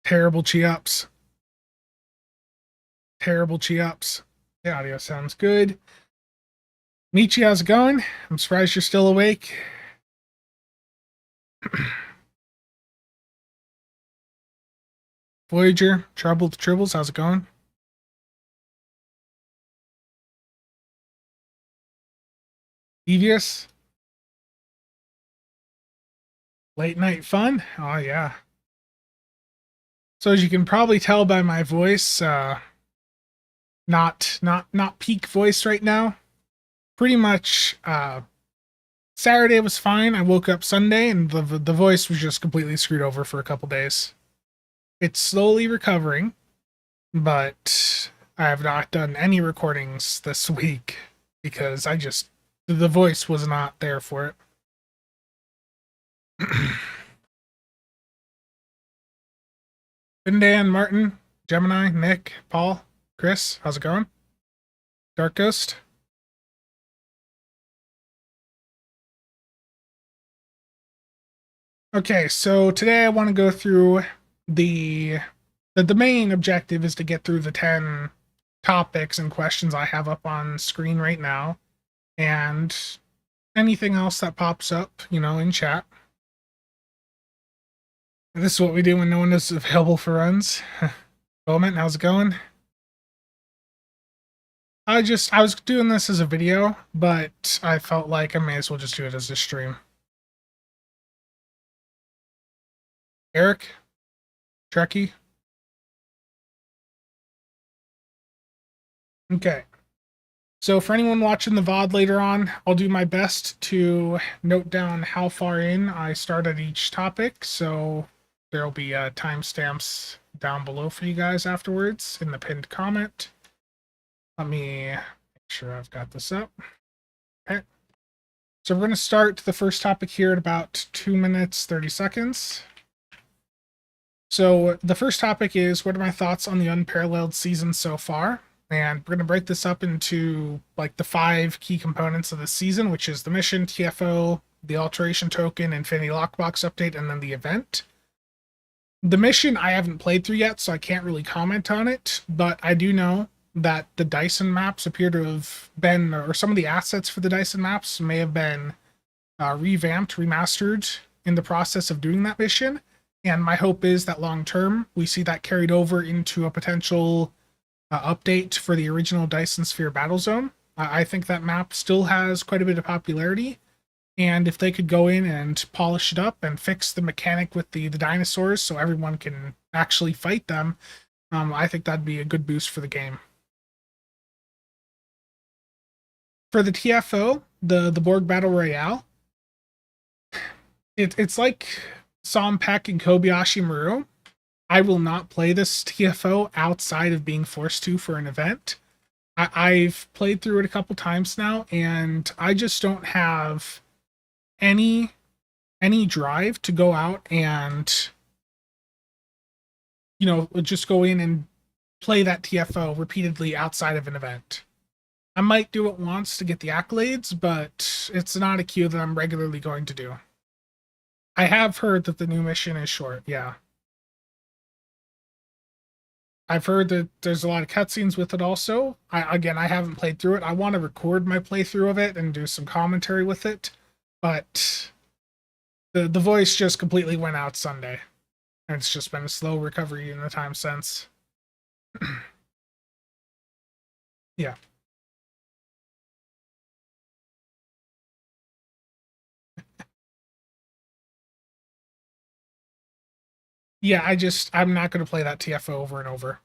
Terrible chi-ups. Terrible chi-ups. The audio sounds good. Michi, how's it going? I'm surprised you're still awake. Voyager, Troubled Tribbles, how's it going? Devious? Late night fun? Oh yeah. So as you can probably tell by my voice, not peak voice right now. Pretty much Saturday was fine. I woke up Sunday and the voice was just completely screwed over for a couple days. It's slowly recovering, but I have not done any recordings this week because the voice was not there for it. Dan, Martin, Gemini, Nick, Paul, Chris, how's it going? Dark Ghost. Okay, so today I want to go through the main objective is to get through the 10 topics and questions I have up on screen right now, and anything else that pops up, in chat. This is what we do when no one is available for runs. Bowman, how's it going? I was doing this as a video, but I felt like I may as well just do it as a stream. Eric? Trekkie? Okay. So for anyone watching the VOD later on, I'll do my best to note down how far in I started each topic, so there'll be timestamps down below for you guys afterwards in the pinned comment. Let me make sure I've got this up. Okay. So we're going to start the first topic here at about 2 minutes, 30 seconds. So the first topic is, what are my thoughts on the Unparalleled season so far? And we're going to break this up into like the 5 key components of the season, which is the mission, TFO, the alteration token, Infinity Lockbox update, and then the event. The mission I haven't played through yet, so I can't really comment on it, but I do know that the Dyson maps appear to have been, or some of the assets for the Dyson maps may have been revamped, remastered in the process of doing that mission. And my hope is that long term, we see that carried over into a potential update for the original Dyson Sphere Battle Zone. I think that map still has quite a bit of popularity. And if they could go in and polish it up and fix the mechanic with the dinosaurs so everyone can actually fight them, I think that'd be a good boost for the game. For the TFO, the Borg Battle Royale, it's like Sompek and Kobayashi Maru. I will not play this TFO outside of being forced to for an event. I've played through it a couple times now, and I just don't have any drive to go out and just go in and play that TFO repeatedly outside of an event. I might do it once to get the accolades, but it's not a queue that I'm regularly going to do. I have heard that the new mission is short, yeah. I've heard that there's a lot of cutscenes with it also. I haven't played through it. I want to record my playthrough of it and do some commentary with it, but the voice just completely went out Sunday. And it's just been a slow recovery in the time since. Yeah. Yeah, I'm not going to play that TFO over and over.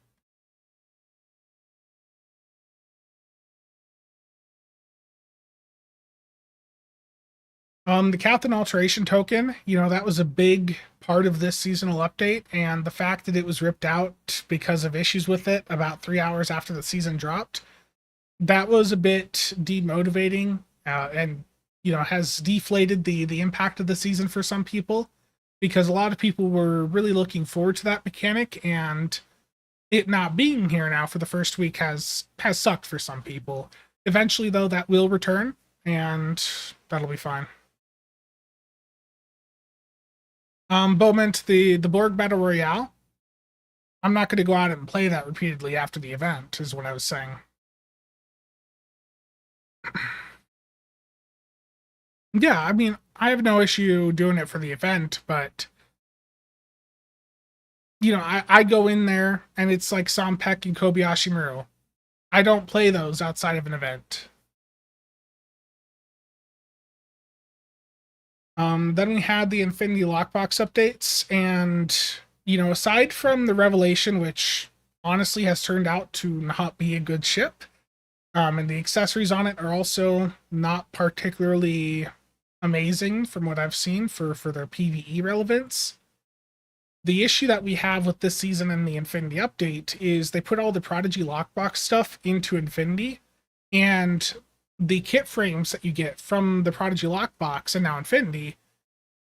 The Captain Alteration token, that was a big part of this seasonal update, and the fact that it was ripped out because of issues with it about 3 hours after the season dropped, that was a bit demotivating, and has deflated the impact of the season for some people, because a lot of people were really looking forward to that mechanic, and it not being here now for the first week has sucked for some people. Eventually, though, that will return, and that'll be fine. Bowman, the Borg Battle Royale. I'm not going to go out and play that repeatedly after the event, is what I was saying. Yeah, I mean, I have no issue doing it for the event, but I go in there and it's like Sompek and Kobayashi Maru. I don't play those outside of an event. Then we had the Infinity Lockbox updates, and aside from the Revelation, which honestly has turned out to not be a good ship, and the accessories on it are also not particularly amazing from what I've seen for their PvE relevance. The issue that we have with this season and the Infinity update is they put all the Prodigy Lockbox stuff into Infinity, and the kit frames that you get from the Prodigy Lockbox and now Infinity,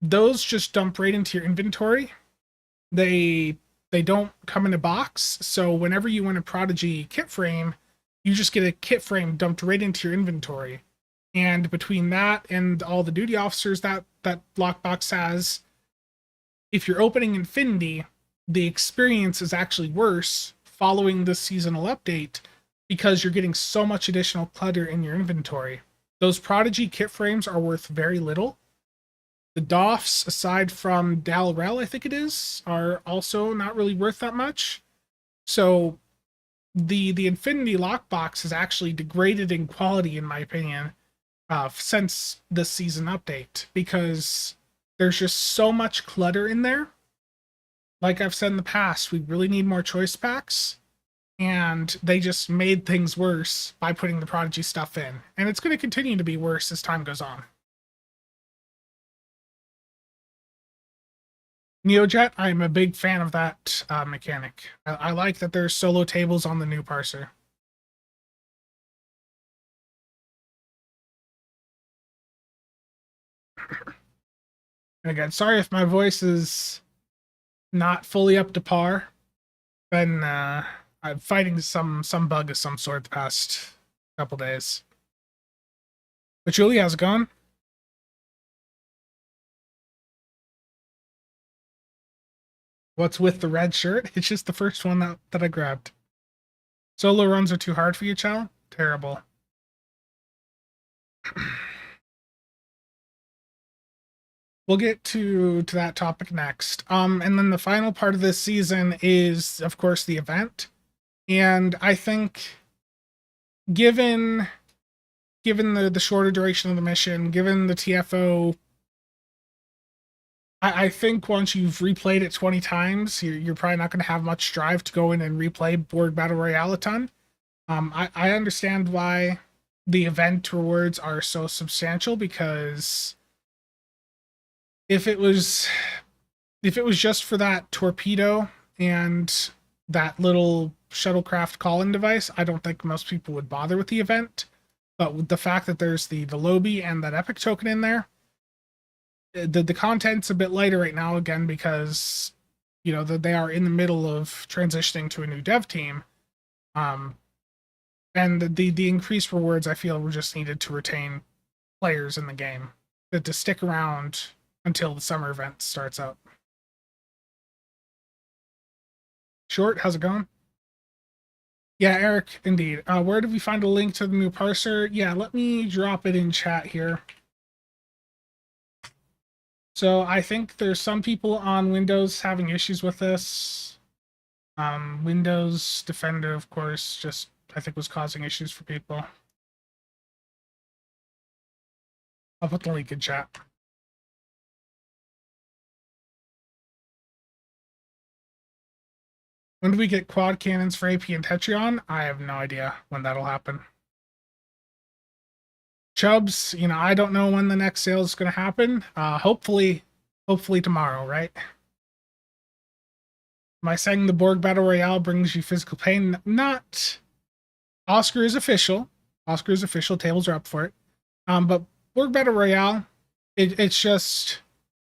those just dump right into your inventory. They don't come in a box, so whenever you win a Prodigy kit frame, you just get a kit frame dumped right into your inventory. And between that and all the duty officers that lockbox has, if you're opening Infinity, the experience is actually worse following this seasonal update because you're getting so much additional clutter in your inventory. Those Prodigy kit frames are worth very little. The Doffs, aside from Dalrel, I think it is, are also not really worth that much. So the Infinity lockbox has actually degraded in quality, in my opinion, since this season update, because there's just so much clutter in there. Like I've said in the past, we really need more choice packs, and they just made things worse by putting the Prodigy stuff in. And it's going to continue to be worse as time goes on. Neojet, I'm a big fan of that mechanic. I like that there's solo tables on the new parser. And again, sorry if my voice is not fully up to par. Been I'm fighting some bug of some sort the past couple days. But Julie, how's it going? What's with the red shirt? It's just the first one that I grabbed. Solo runs are too hard for you, Chow? Terrible. We'll get to that topic next. And then the final part of this season is, of course, the event. And I think given the shorter duration of the mission, given the TFO, I think once you've replayed it 20 times, you're probably not going to have much drive to go in and replay Borg Battle Royale a ton. I understand why the event rewards are so substantial, because if it was just for that torpedo and that little shuttlecraft call-in device, I don't think most people would bother with the event. But with the fact that there's the Lobby and that epic token in there, the content's a bit lighter right now, again, because they are in the middle of transitioning to a new dev team. And the increased rewards, I feel, were just needed to retain players in the game, to stick around until the summer event starts up. Short, how's it going? Yeah, Eric, indeed. Where did we find a link to the new parser? Yeah, let me drop it in chat here. So I think there's some people on Windows having issues with this. Windows Defender, of course, just I think was causing issues for people. I'll put the link in chat. When do we get quad cannons for AP and Tetrion? I have no idea when that'll happen. Chubbs, I don't know when the next sale is going to happen. Hopefully tomorrow, right? Am I saying the Borg Battle Royale brings you physical pain? Not. Oscar is official. Oscar is official. Tables are up for it. But Borg Battle Royale, it's just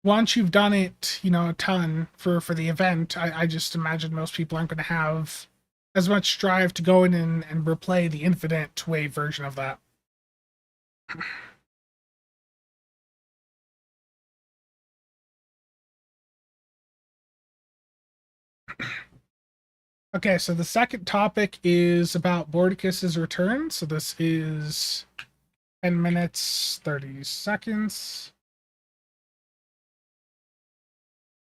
once you've done it, a ton for the event, I just imagine most people aren't going to have as much drive to go in and replay the Infinite Wave version of that. Okay, so the second topic is about Bordicus's return. So this is 10 minutes, 30 seconds.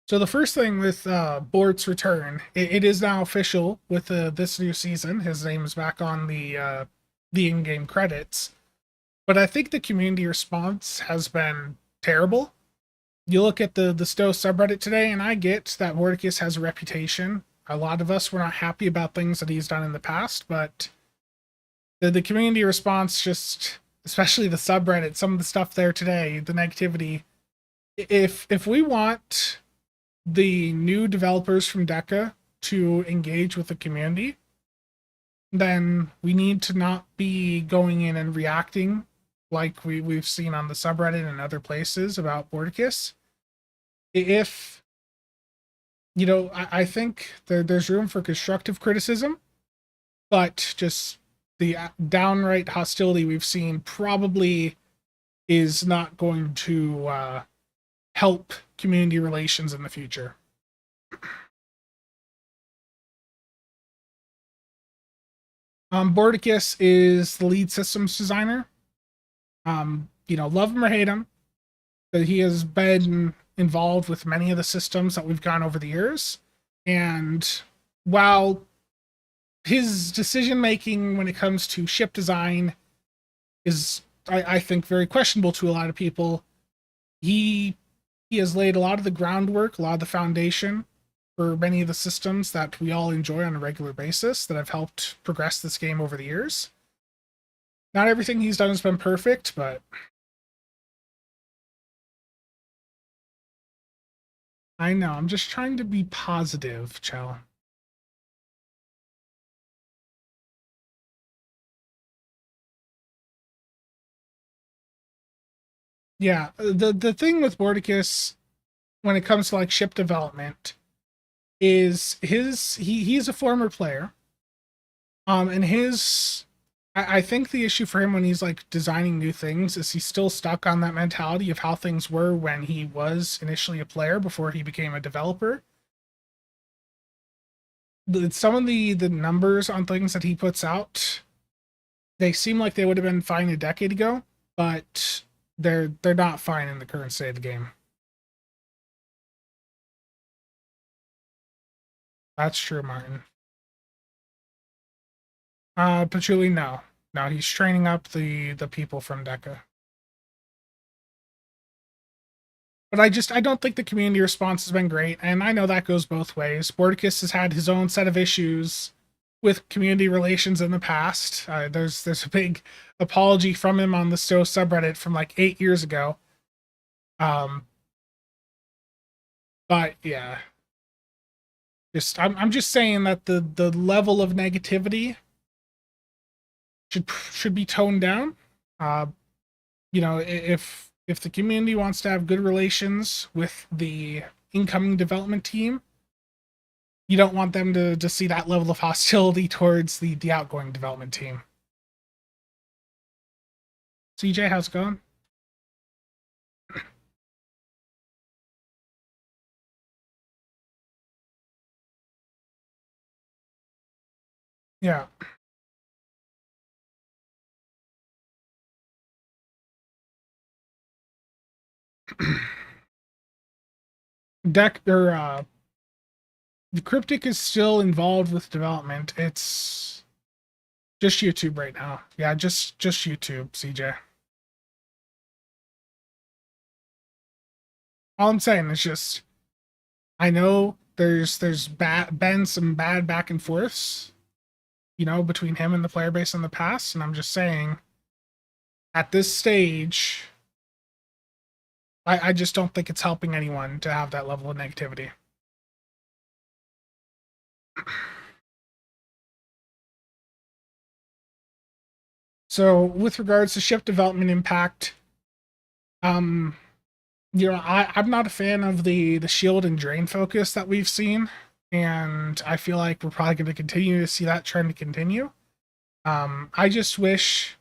So the first thing with Bort's return, it is now official with this new season. His name is back on the in-game credits. But I think the community response has been terrible. You look at the Stowe subreddit today, and I get that Mordicus has a reputation. A lot of us were not happy about things that he's done in the past, but the community response, just especially the subreddit, some of the stuff there today, the negativity. If we want the new developers from Deca to engage with the community, then we need to not be going in and reacting like we've seen on the subreddit and other places about Bordicus. If I think there's room for constructive criticism, but just the downright hostility we've seen probably is not going to help community relations in the future. Bordicus is the lead systems designer. Love him or hate him, but he has been involved with many of the systems that we've gone over the years. And while his decision making when it comes to ship design is, I think, very questionable to a lot of people, he has laid a lot of the groundwork, a lot of the foundation for many of the systems that we all enjoy on a regular basis that have helped progress this game over the years. Not everything he's done has been perfect, but I know, I'm just trying to be positive, Chell. Yeah, the thing with Bordicus when it comes to like ship development is he's a former player. And I think the issue for him when he's like designing new things is he's still stuck on that mentality of how things were when he was initially a player before he became a developer. Some of the numbers on things that he puts out, they seem like they would have been fine a decade ago, but they're not fine in the current state of the game. That's true, Martin. Patchouli, no. No, he's training up the people from Deca. But I don't think the community response has been great, and I know that goes both ways. Bordicus has had his own set of issues with community relations in the past. There's a big apology from him on the Stowe subreddit from like 8 years ago. Um, but yeah, I'm just saying that the level of negativity should be toned down. Uh, if the community wants to have good relations with the incoming development team, you don't want them to see that level of hostility towards the outgoing development team. CJ, how's it going? Yeah. Deck or the Cryptic is still involved with development. It's just YouTube right now. Yeah, just YouTube, CJ. All I'm saying is just I know been some bad back and forths, between him and the player base in the past, and I'm just saying at this stage, I just don't think it's helping anyone to have that level of negativity. So with regards to ship development impact, um, I'm not a fan of the shield and drain focus that we've seen, and I feel like we're probably going to continue to see that trend continue. I just wish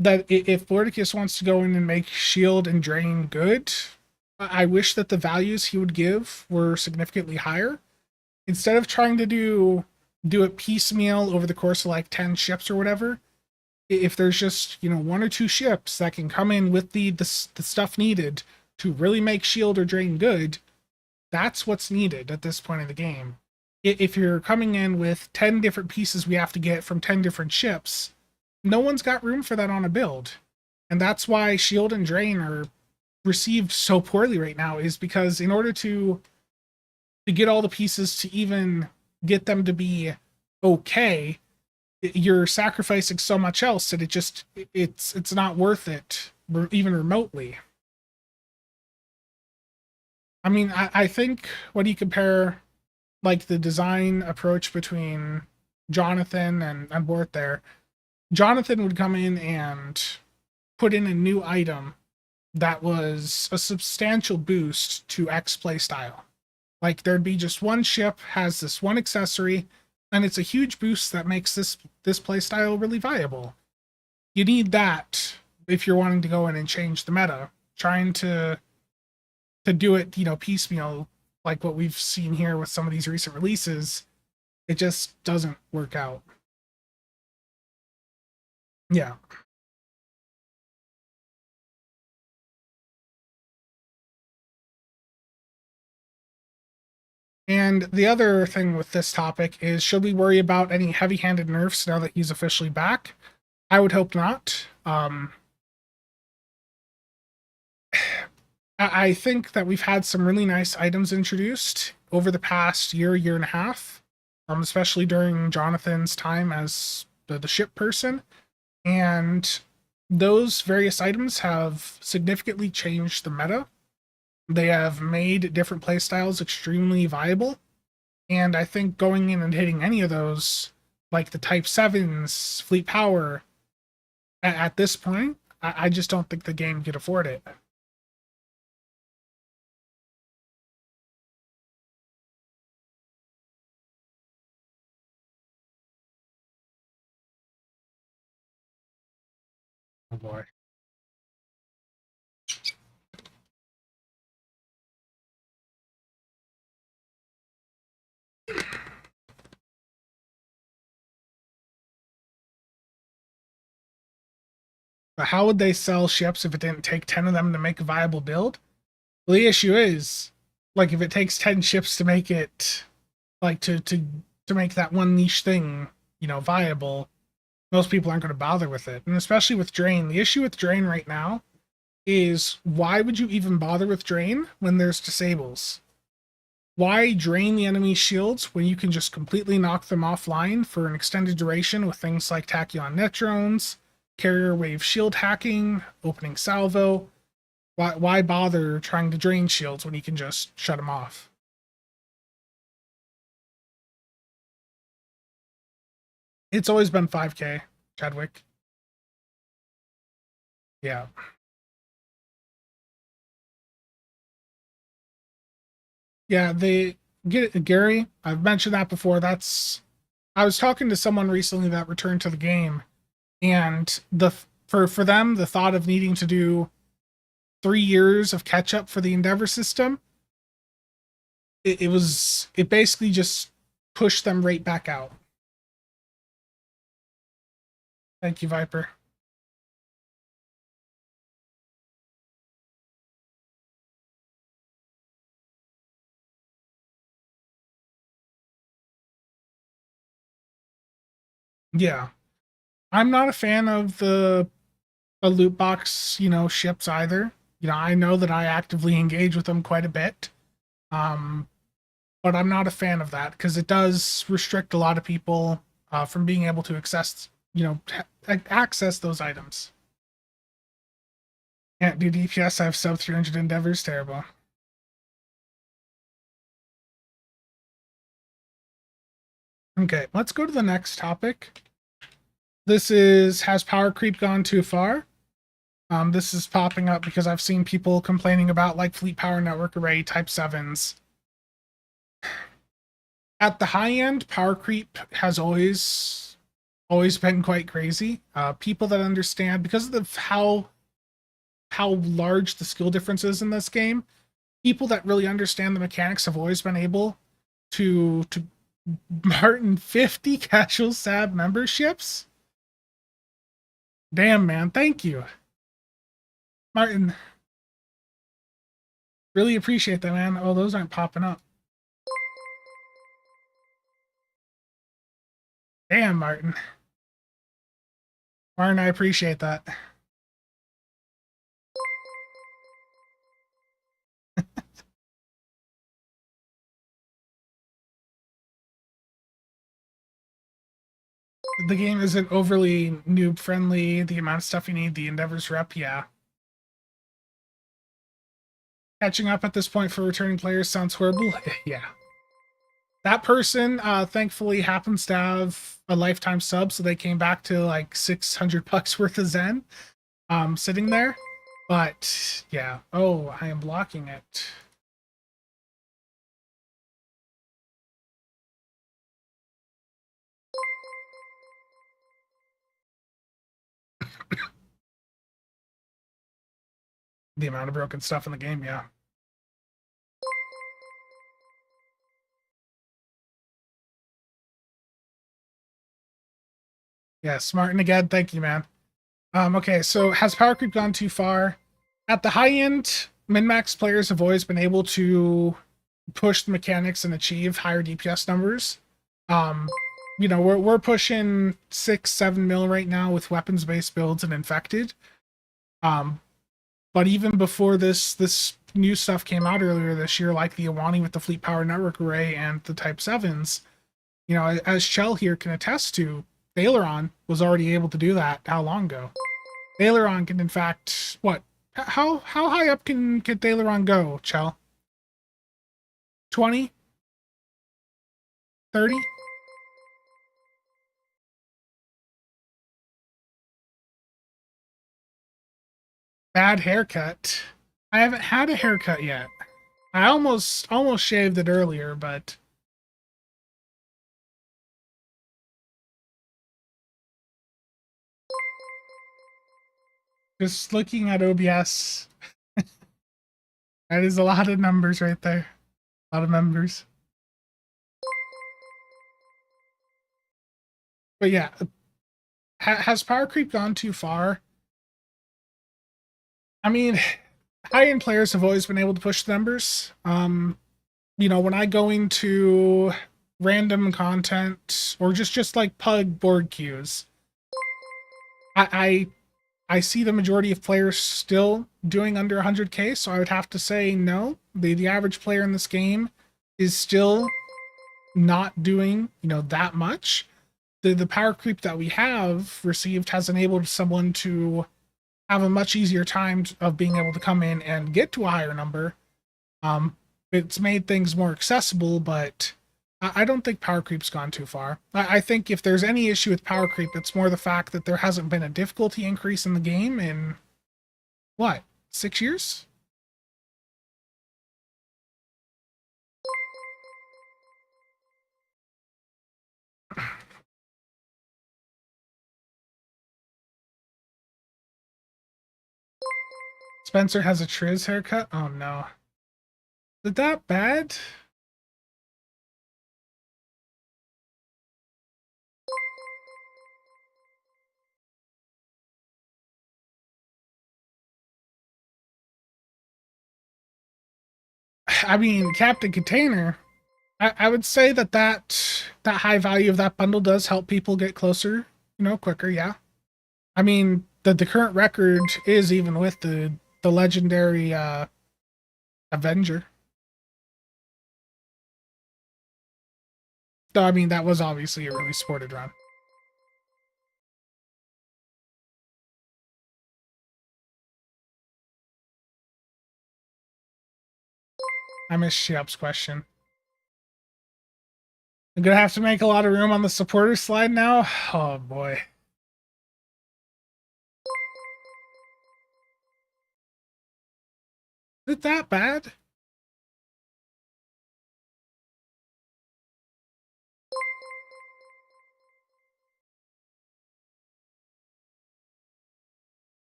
that if Bordicus wants to go in and make shield and drain good, I wish that the values he would give were significantly higher. Instead of trying to do do it piecemeal over the course of like 10 ships or whatever. If there's just, one or two ships that can come in with the stuff needed to really make shield or drain good, that's what's needed at this point in the game. If you're coming in with 10 different pieces we have to get from 10 different ships, no one's got room for that on a build. And that's why shield and drain are received so poorly right now, is because in order to get all the pieces to even get them to be okay, you're sacrificing so much else that it's not worth it, even remotely. I mean, I think when you compare like the design approach between Jonathan and Bort there, Jonathan would come in and put in a new item that was a substantial boost to X playstyle. Like there'd be just one ship has this one accessory, and it's a huge boost that makes this playstyle really viable. You need that if you're wanting to go in and change the meta. Trying to do it, piecemeal, like what we've seen here with some of these recent releases, it just doesn't work out. Yeah. And the other thing with this topic is, should we worry about any heavy-handed nerfs now that he's officially back? I would hope not. I think that we've had some really nice items introduced over the past year and a half, especially during Jonathan's time as the ship person. And those various items have significantly changed the meta. They have made different playstyles extremely viable. And I think going in and hitting any of those, like the Type 7s, Fleet Power, at this point, I just don't think the game could afford it. Oh boy. But how would they sell ships if it didn't take 10 of them to make a viable build? Well, the issue is, like, if it takes 10 ships to make it, like, to make that one niche thing, viable, most people aren't going to bother with it. And especially with Drain. The issue with Drain right now is, why would you even bother with Drain when there's disables? Why drain the enemy's shields when you can just completely knock them offline for an extended duration with things like Tachyon net drones, carrier wave shield hacking, opening salvo? Why bother trying to drain shields when you can just shut them off? It's always been 5k, Chadwick. Yeah. Yeah, they get it, Gary. I've mentioned that before. I was talking to someone recently that returned to the game, and for them, the thought of needing to do 3 years of catch up for the Endeavor system, it basically just pushed them right back out. Thank you, Viper. Yeah. I'm not a fan of the loot box, ships either. I know that I actively engage with them quite a bit. Um, but I'm not a fan of that because it does restrict a lot of people from being able to access those items. Can't do DPS. I have sub 300 endeavors. Terrible. Okay, let's go to the next topic. This is, has power creep gone too far? This is popping up because I've seen people complaining about like Fleet Power Network Array Type 7s. At the high end, power creep has always been quite crazy. People that understand, because of how large the skill difference is in this game, people that really understand the mechanics have always been able to Martin, 50 CasualSAB memberships? Damn, man. Thank you. Martin, really appreciate that, man. Oh, those aren't popping up. Damn, Martin. Martin, I appreciate that. The game isn't overly noob friendly. The amount of stuff you need, the Endeavor's rep, yeah. Catching up at this point for returning players sounds horrible. Yeah. That person, thankfully, happens to have a lifetime sub, so they came back to like 600 bucks worth of Zen, sitting there. But yeah. Oh, I am blocking it. The amount of broken stuff in the game, yeah. Yeah, smart and again, thank you, man. Okay, so has power creep gone too far? At the high end, min-max players have always been able to push the mechanics and achieve higher DPS numbers. You know, we're pushing 6-7 mil right now with weapons-based builds and infected. But even before this new stuff came out earlier this year, like the Iwani with the Fleet Power Network Array and the Type 7s, you know, as Chell here can attest to, Aileron was already able to do that how long ago? Aileron can, in fact, what? How high up can Aileron go, Chell? 20? 30? Bad haircut. I haven't had a haircut yet. I almost shaved it earlier, but just looking at OBS, that is a lot of numbers right there. A lot of members. But yeah, has power creep gone too far? I mean, high-end players have always been able to push the numbers. You know, when I go into random content or just like pug board queues, I see the majority of players still doing under 100k, so I would have to say no. The average player in this game is still not doing, you know, that much. The power creep that we have received has enabled someone to have a much easier time of being able to come in and get to a higher number. It's made things more accessible, but I don't think power creep's gone too far. I think if there's any issue with power creep, it's more the fact that there hasn't been a difficulty increase in the game in, what, 6 years? Spencer has a Triz haircut? Oh no. Is it that bad? I mean, Captain Container, I would say that high value of that bundle does help people get closer, you know, quicker, yeah. I mean, the current record is even with the legendary Avenger. Though I mean that was obviously a really sported run. I missed Shiap's question. I'm gonna have to make a lot of room on the supporter slide now. Oh boy. Is it that bad?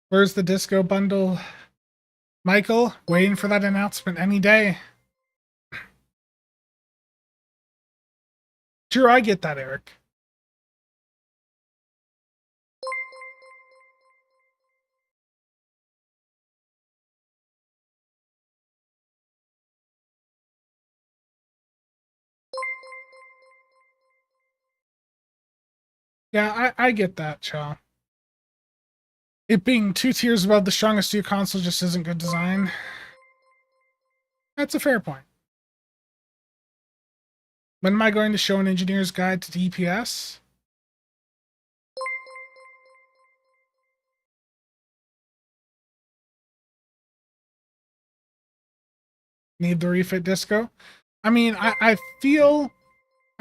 Where's the disco bundle? Michael, waiting for that announcement any day. Sure, I get that, Eric. Yeah, I get that, Chow. It being 2 tiers above the strongest two console just isn't good design. That's a fair point. When am I going to show an engineer's guide to DPS? Need the refit disco? I mean, I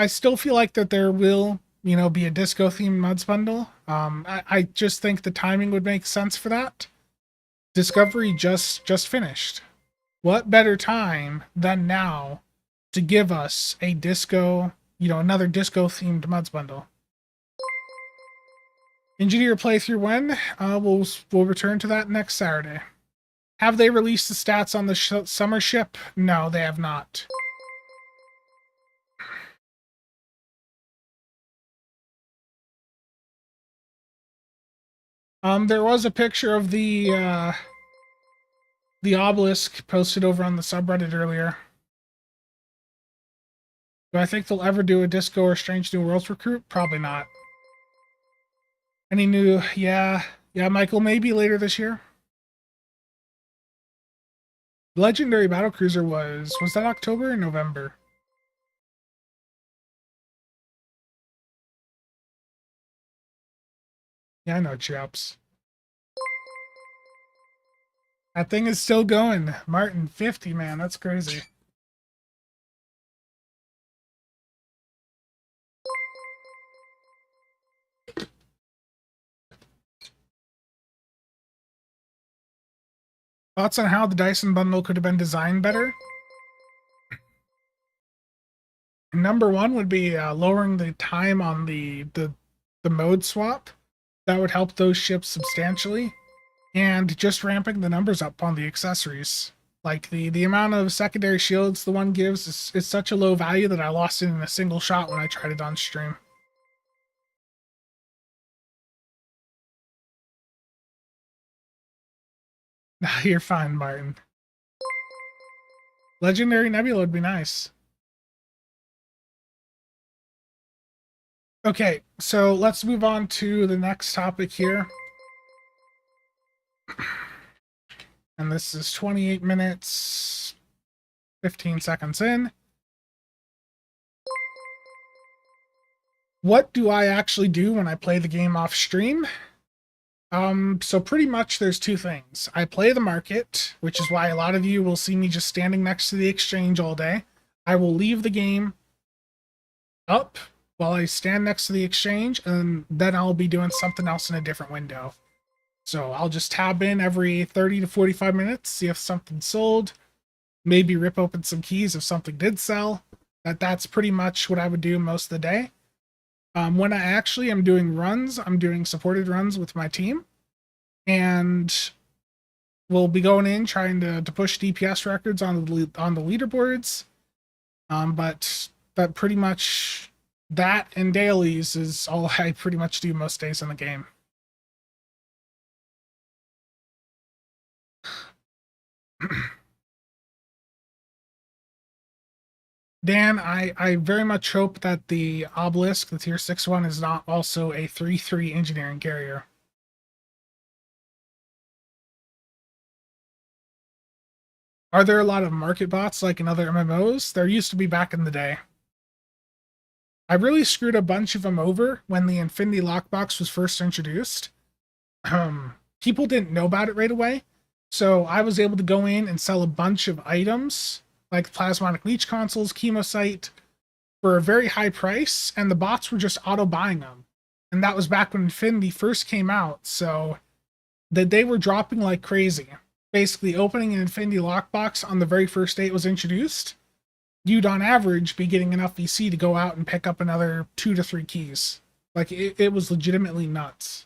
still feel like that there will, be a disco themed mods bundle. I just think the timing would make sense for that. Discovery just finished. What better time than now to give us a disco, another disco themed mods bundle? Engineer playthrough when? We'll return to that next Saturday. Have they released the stats on the summer ship? No, they have not. There was a picture of the obelisk posted over on the subreddit earlier. Do I think they'll ever do a Disco or Strange New Worlds recruit? Probably not. Any new? Yeah, Michael. Maybe later this year. Legendary Battlecruiser was that October or November? Yeah, I know, chaps. That thing is still going. Martin, 50, man. That's crazy. Thoughts on how the Dyson bundle could have been designed better? Number one would be lowering the time on the mode swap. That would help those ships substantially. And just ramping the numbers up on the accessories. Like the amount of secondary shields the one gives is such a low value that I lost it in a single shot when I tried it on stream. You're fine, Martin. Legendary Nebula would be nice. Okay, so let's move on to the next topic here. And this is 28 minutes, 15 seconds in. What do I actually do when I play the game off stream? So pretty much there's two things. I play the market, which is why a lot of you will see me just standing next to the exchange all day. I will leave the game up while I stand next to the exchange, and then I'll be doing something else in a different window. So I'll just tab in every 30 to 45 minutes, see if something sold, maybe rip open some keys if something did sell. That's pretty much what I would do most of the day. When I actually am doing runs, I'm doing supported runs with my team, and we'll be going in trying to push DPS records on the leaderboards. But that pretty much, that and dailies is all I pretty much do most days in the game. Dan, I very much hope that the obelisk, the tier 6 one, is not also a 3-3 engineering carrier. Are there a lot of market bots like in other MMOs? There used to be back in the day. I really screwed a bunch of them over when the Infinity Lockbox was first introduced. People didn't know about it right away, so I was able to go in and sell a bunch of items like Plasmonic Leech consoles, Chemosite, for a very high price, and the bots were just auto buying them. And that was back when Infinity first came out, so that they were dropping like crazy. Basically, opening an Infinity Lockbox on the very first day it was introduced, you'd on average be getting enough VC to go out and pick up another 2 to 3 keys. Like, it was legitimately nuts.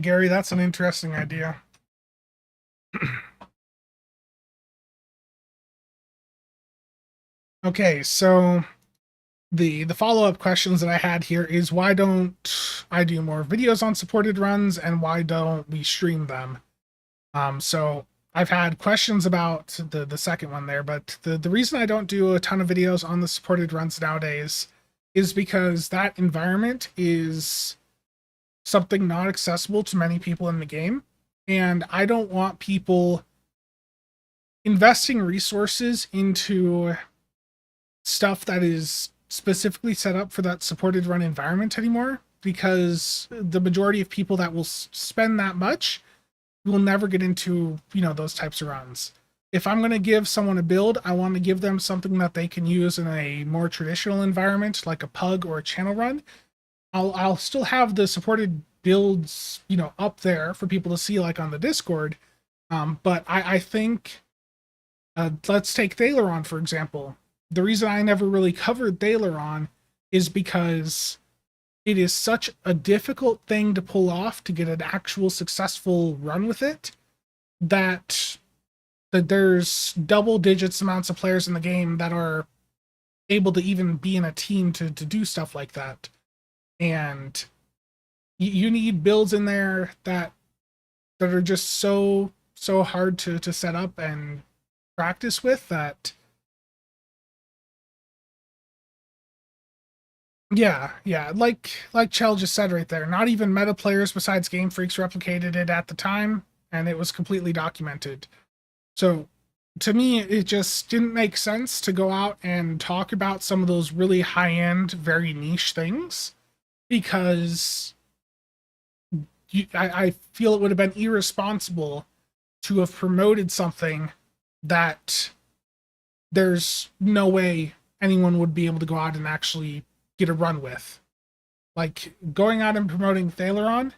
Gary, that's an interesting idea. Okay, so the follow-up questions that I had here is why don't I do more videos on supported runs and why don't we stream them? So I've had questions about the second one there, but the reason I don't do a ton of videos on the supported runs nowadays is because that environment is something not accessible to many people in the game, and I don't want people investing resources into stuff that is specifically set up for that supported run environment anymore, because the majority of people that will spend that much will never get into, those types of runs. If I'm going to give someone a build, I want to give them something that they can use in a more traditional environment like a pug or a channel run. I'll still have the supported builds, up there for people to see, like on the Discord. But I think, let's take Thaleron for example. The reason I never really covered Thaleron is because it is such a difficult thing to pull off to get an actual successful run with it, that there's double digits amounts of players in the game that are able to even be in a team to do stuff like that. And you need builds in there that are just so hard to set up and practice with that. Yeah, like Chell just said right there, not even meta players besides Game Freaks replicated it at the time, and it was completely documented. So to me, it just didn't make sense to go out and talk about some of those really high-end, very niche things, because I feel it would have been irresponsible to have promoted something that there's no way anyone would be able to go out and actually get a run with. Like, going out and promoting Thaleron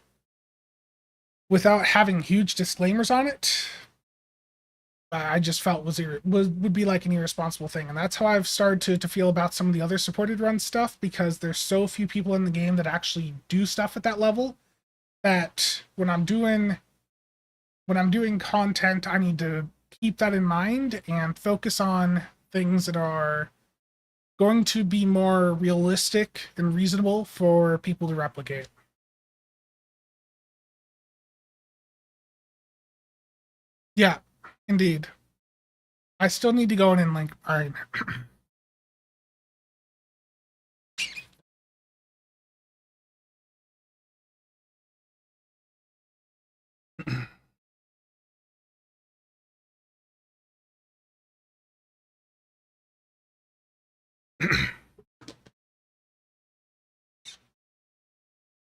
without having huge disclaimers on it, I just felt would be like an irresponsible thing. And that's how I've started to feel about some of the other supported run stuff, because there's so few people in the game that actually do stuff at that level, that when I'm doing content, I need to keep that in mind and focus on things that are going to be more realistic and reasonable for people to replicate. Yeah, indeed. I still need to go in and link. All right.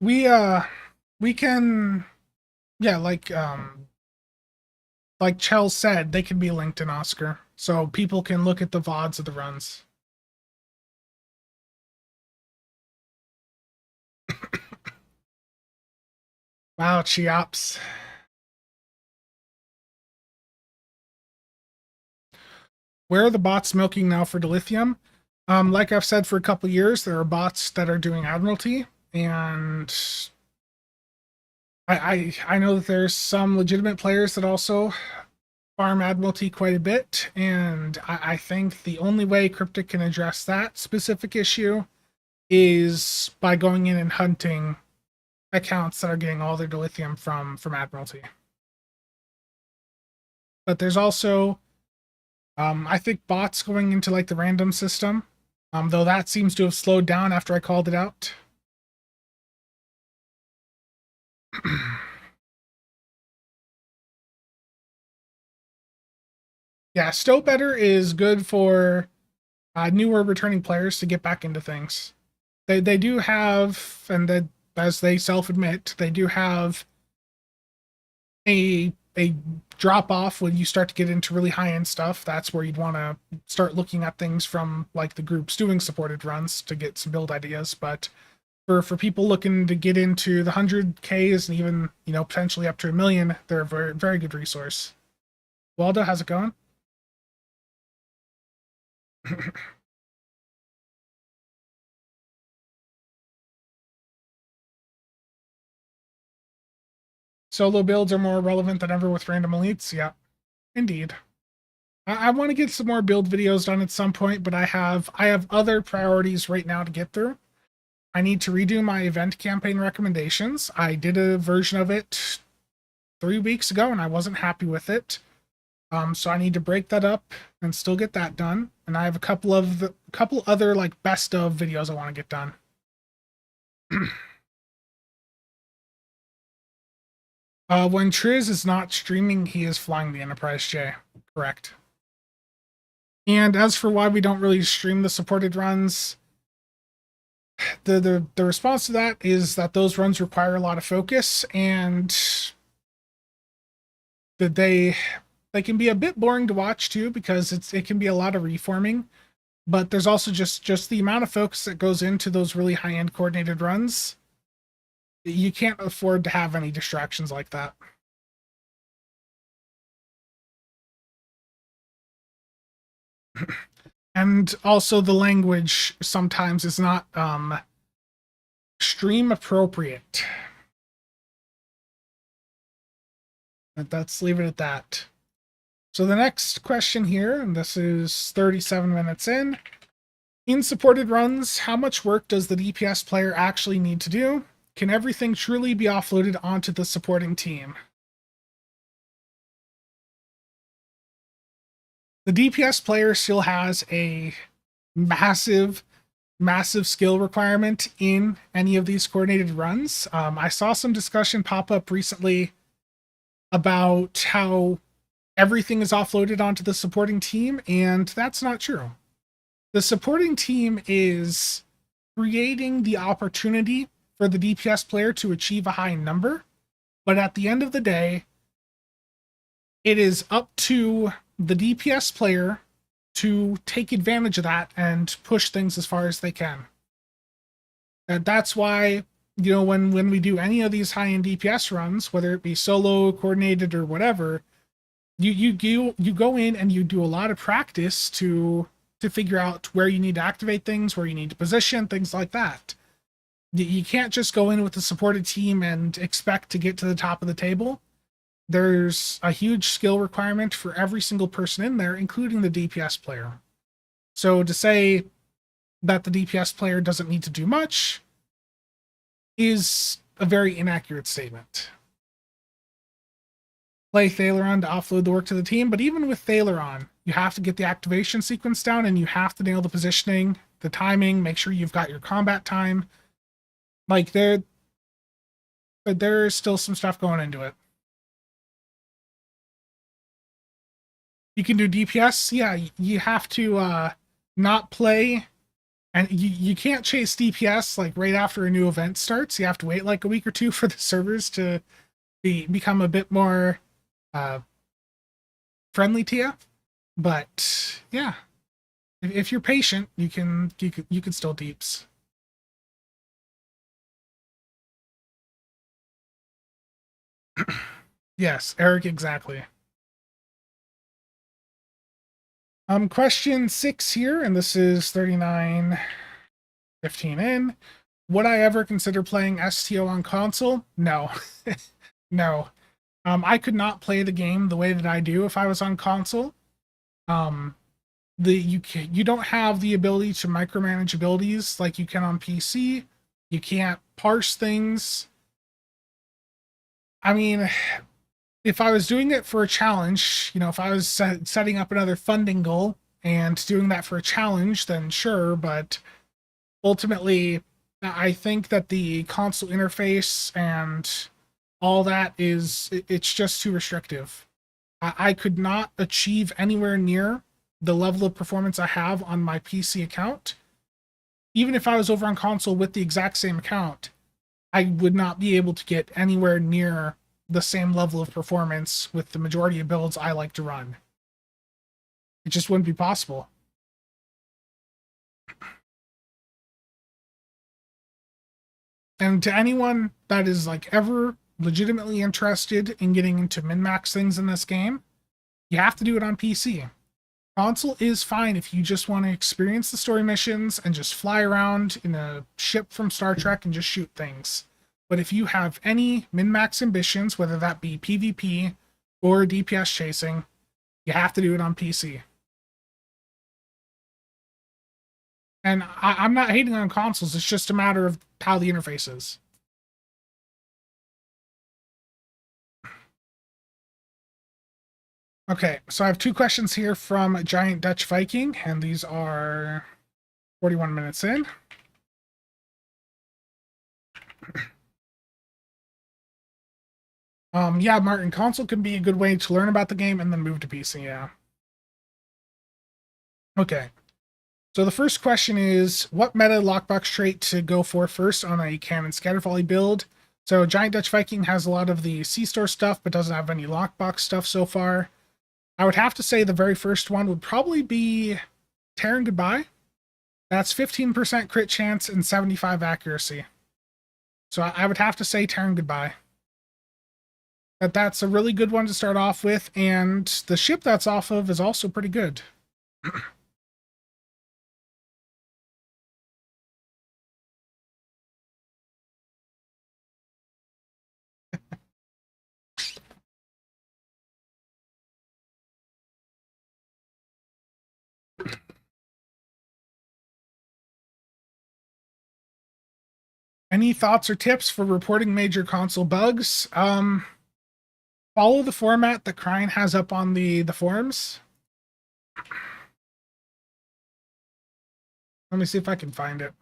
we we can, yeah, like Chell said, they can be linked in Oscar, so people can look at the VODs of the runs. Wow, Cheops. Where are the bots milking now for dilithium? Like I've said for a couple years, there are bots that are doing Admiralty, and I know that there's some legitimate players that also farm Admiralty quite a bit, and I think the only way Cryptic can address that specific issue is by going in and hunting accounts that are getting all their dilithium from Admiralty. But there's also, I think, bots going into like the random system, though that seems to have slowed down after I called it out. Yeah, Stow Better is good for newer returning players to get back into things. They do have, and that, as they self admit, they do have a drop off when you start to get into really high end stuff. That's where you'd want to start looking at things from like the groups doing supported runs to get some build ideas. But for people looking to get into the 100Ks and even, potentially up to 1 million, they're a very, very good resource. Waldo, how's it going? solo builds are more relevant than ever with random elites. Yeah, indeed. I want to get some more build videos done at some point, but I have other priorities right now to get through. I need to redo my event campaign recommendations. I did a version of it 3 weeks ago and I wasn't happy with it. So I need to break that up and still get that done. And I have a couple other like best of videos I want to get done. When Triz is not streaming, he is flying the Enterprise J. Correct. And as for why we don't really stream the supported runs, the response to that is that those runs require a lot of focus, and that they can be a bit boring to watch too, because it can be a lot of reforming. But there's also just the amount of focus that goes into those really high-end coordinated runs. You can't afford to have any distractions like that. And also the language sometimes is not stream appropriate. Let's leave it at that. So the next question here, and this is 37 minutes in. In supported runs, how much work does the DPS player actually need to do? Can everything truly be offloaded onto the supporting team? The DPS player still has a massive skill requirement in any of these coordinated runs. I saw some discussion pop up recently about how everything is offloaded onto the supporting team, and that's not true. The supporting team is creating the opportunity for the DPS player to achieve a high number, but at the end of the day, it is up to the DPS player to take advantage of that and push things as far as they can. And that's why, you know, when we do any of these high-end DPS runs, whether it be solo, coordinated, or whatever, you go in and you do a lot of practice to figure out where you need to activate things, where you need to position, things like that. You can't just go in with a supported team and expect to get to the top of the table. There's a huge skill requirement for every single person in there, including the DPS player. So to say that the DPS player doesn't need to do much is a very inaccurate statement. Play Thaleron to offload the work to the team, but even with Thaleron, you have to get the activation sequence down, and you have to nail the positioning, the timing, make sure you've got your combat time. Like, there's still some stuff going into it. You can do DPS, yeah, you have to not play, and you can't chase DPS like right after a new event starts. You have to wait like a week or two for the servers to become a bit more friendly to you. But yeah, if you're patient, you can still deeps. Yes, Eric, exactly. Question 6 here, and this is 39:15 in. Would I ever consider playing STO on console? No. No. I could not play the game the way that I do if I was on console. You don't have the ability to micromanage abilities like you can on PC. You can't parse things. I mean, if I was doing it for a challenge, you know, if I was setting up another funding goal and doing that for a challenge, then sure, but ultimately, I think that the console interface and all that it's just too restrictive. I could not achieve anywhere near the level of performance I have on my PC account. Even if I was over on console with the exact same account, I would not be able to get anywhere near the same level of performance with the majority of builds I like to run. It just wouldn't be possible. And to anyone that is like ever legitimately interested in getting into min-max things in this game, you have to do it on PC. Console is fine if you just want to experience the story missions and just fly around in a ship from Star Trek and just shoot things. But if you have any min-max ambitions, whether that be PvP or DPS chasing, you have to do it on PC. And I'm not hating on consoles, it's just a matter of how the interface is. Okay, so I have 2 questions here from Giant Dutch Viking, and these are 41 minutes in. Yeah, Martin, console can be a good way to learn about the game and then move to PC, yeah. Okay. So the first question is, what meta lockbox trait to go for first on a cannon scatter volley build? So Giant Dutch Viking has a lot of the C-store stuff, but doesn't have any lockbox stuff so far. I would have to say the very first one would probably be Terran Goodbye. That's 15% crit chance and 75 accuracy. So I would have to say Terran Goodbye. That's a really good one to start off with, and the ship that's off of is also pretty good. Any thoughts or tips for reporting major console bugs? Follow the format that Crine has up on the forums. Let me see if I can find it.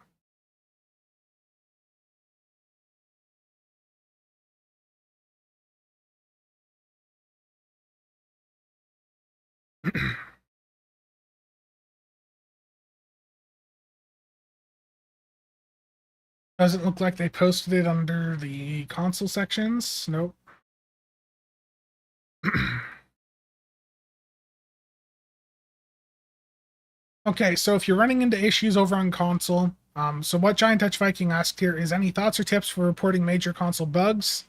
Doesn't look like they posted it under the console sections. Nope. Okay, so if you're running into issues over on console, so what Giant Dutch Viking asked here is any thoughts or tips for reporting major console bugs?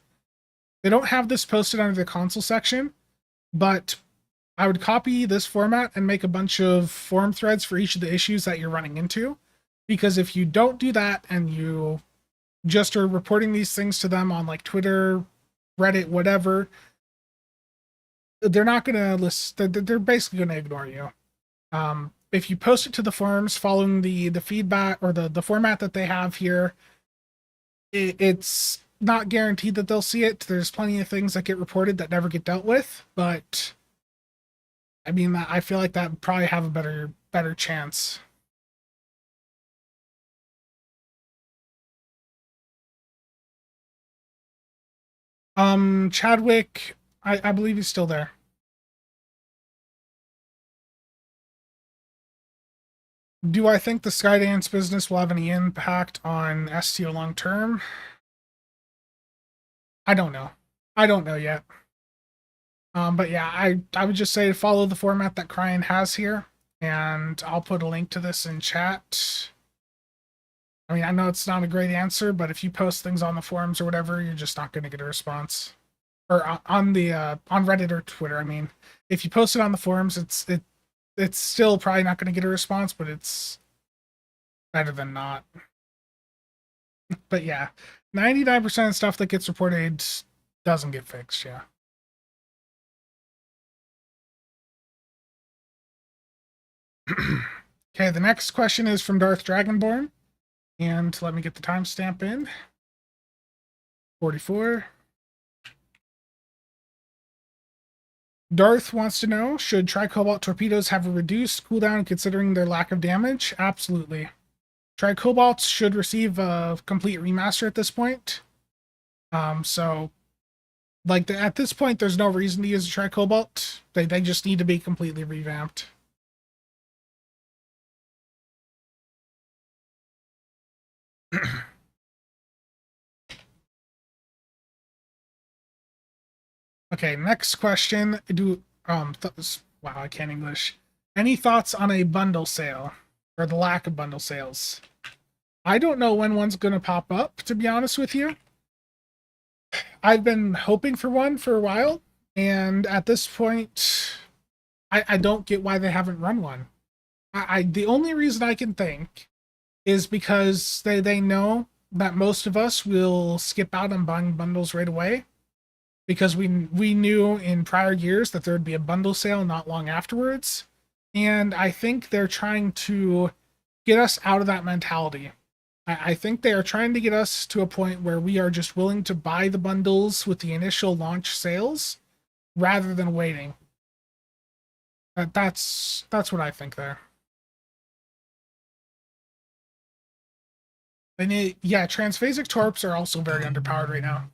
They don't have this posted under the console section, but I would copy this format and make a bunch of forum threads for each of the issues that you're running into. Because if you don't do that and you just are reporting these things to them on like Twitter, Reddit, whatever, they're not going to listen. They're basically going to ignore you. If you post it to the forums following the feedback or the format that they have here, it's not guaranteed that they'll see it. There's plenty of things that get reported that never get dealt with, but I mean, I feel like that would probably have a better chance. Chadwick, I believe he's still there. Do I think the Skydance business will have any impact on STO long term? I don't know. I don't know yet. But yeah, I would just say follow the format that Cryan has here, and I'll put a link to this in chat. I mean, I know it's not a great answer, but if you post things on the forums or whatever, you're just not going to get a response. Or on Reddit or Twitter. I mean, if you post it on the forums, it's still probably not going to get a response, but it's better than not. But yeah, 99% of stuff that gets reported doesn't get fixed, yeah. Okay, the next question is from Darth Dragonborn. And let me get the timestamp in. 44. Darth wants to know, should Tri-Cobalt torpedoes have a reduced cooldown considering their lack of damage? Absolutely. Tri-Cobalts should receive a complete remaster at this point. So, like, at this point, there's no reason to use a Tri-Cobalt. They just need to be completely revamped. Okay, next question. Wow, I can't English. Any thoughts on a bundle sale or the lack of bundle sales? I don't know when one's going to pop up, to be honest with you. I've been hoping for one for a while, and at this point, I don't get why they haven't run one. The only reason I can think is because they know that most of us will skip out on buying bundles right away because we knew in prior years that there would be a bundle sale not long afterwards. And I think they're trying to get us out of that mentality. I think they are trying to get us to a point where we are just willing to buy the bundles with the initial launch sales rather than waiting. That's what I think there. And yeah, transphasic torps are also very underpowered right now.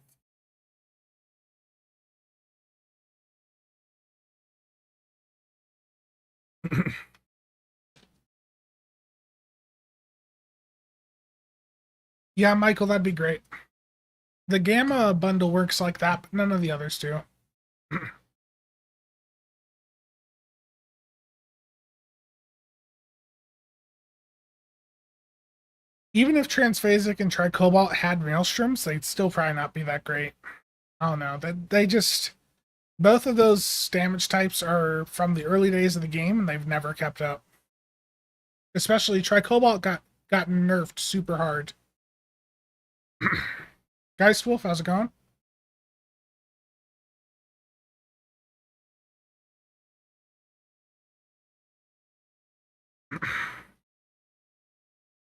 Yeah, Michael, that'd be great. The Gamma bundle works like that, but none of the others do. Even if Transphasic and Tricobalt had Maelstroms, they'd still probably not be that great. Oh no, they just both of those damage types are from the early days of the game, and they've never kept up. Especially Tricobalt got nerfed super hard. Geistwolf, how's it going?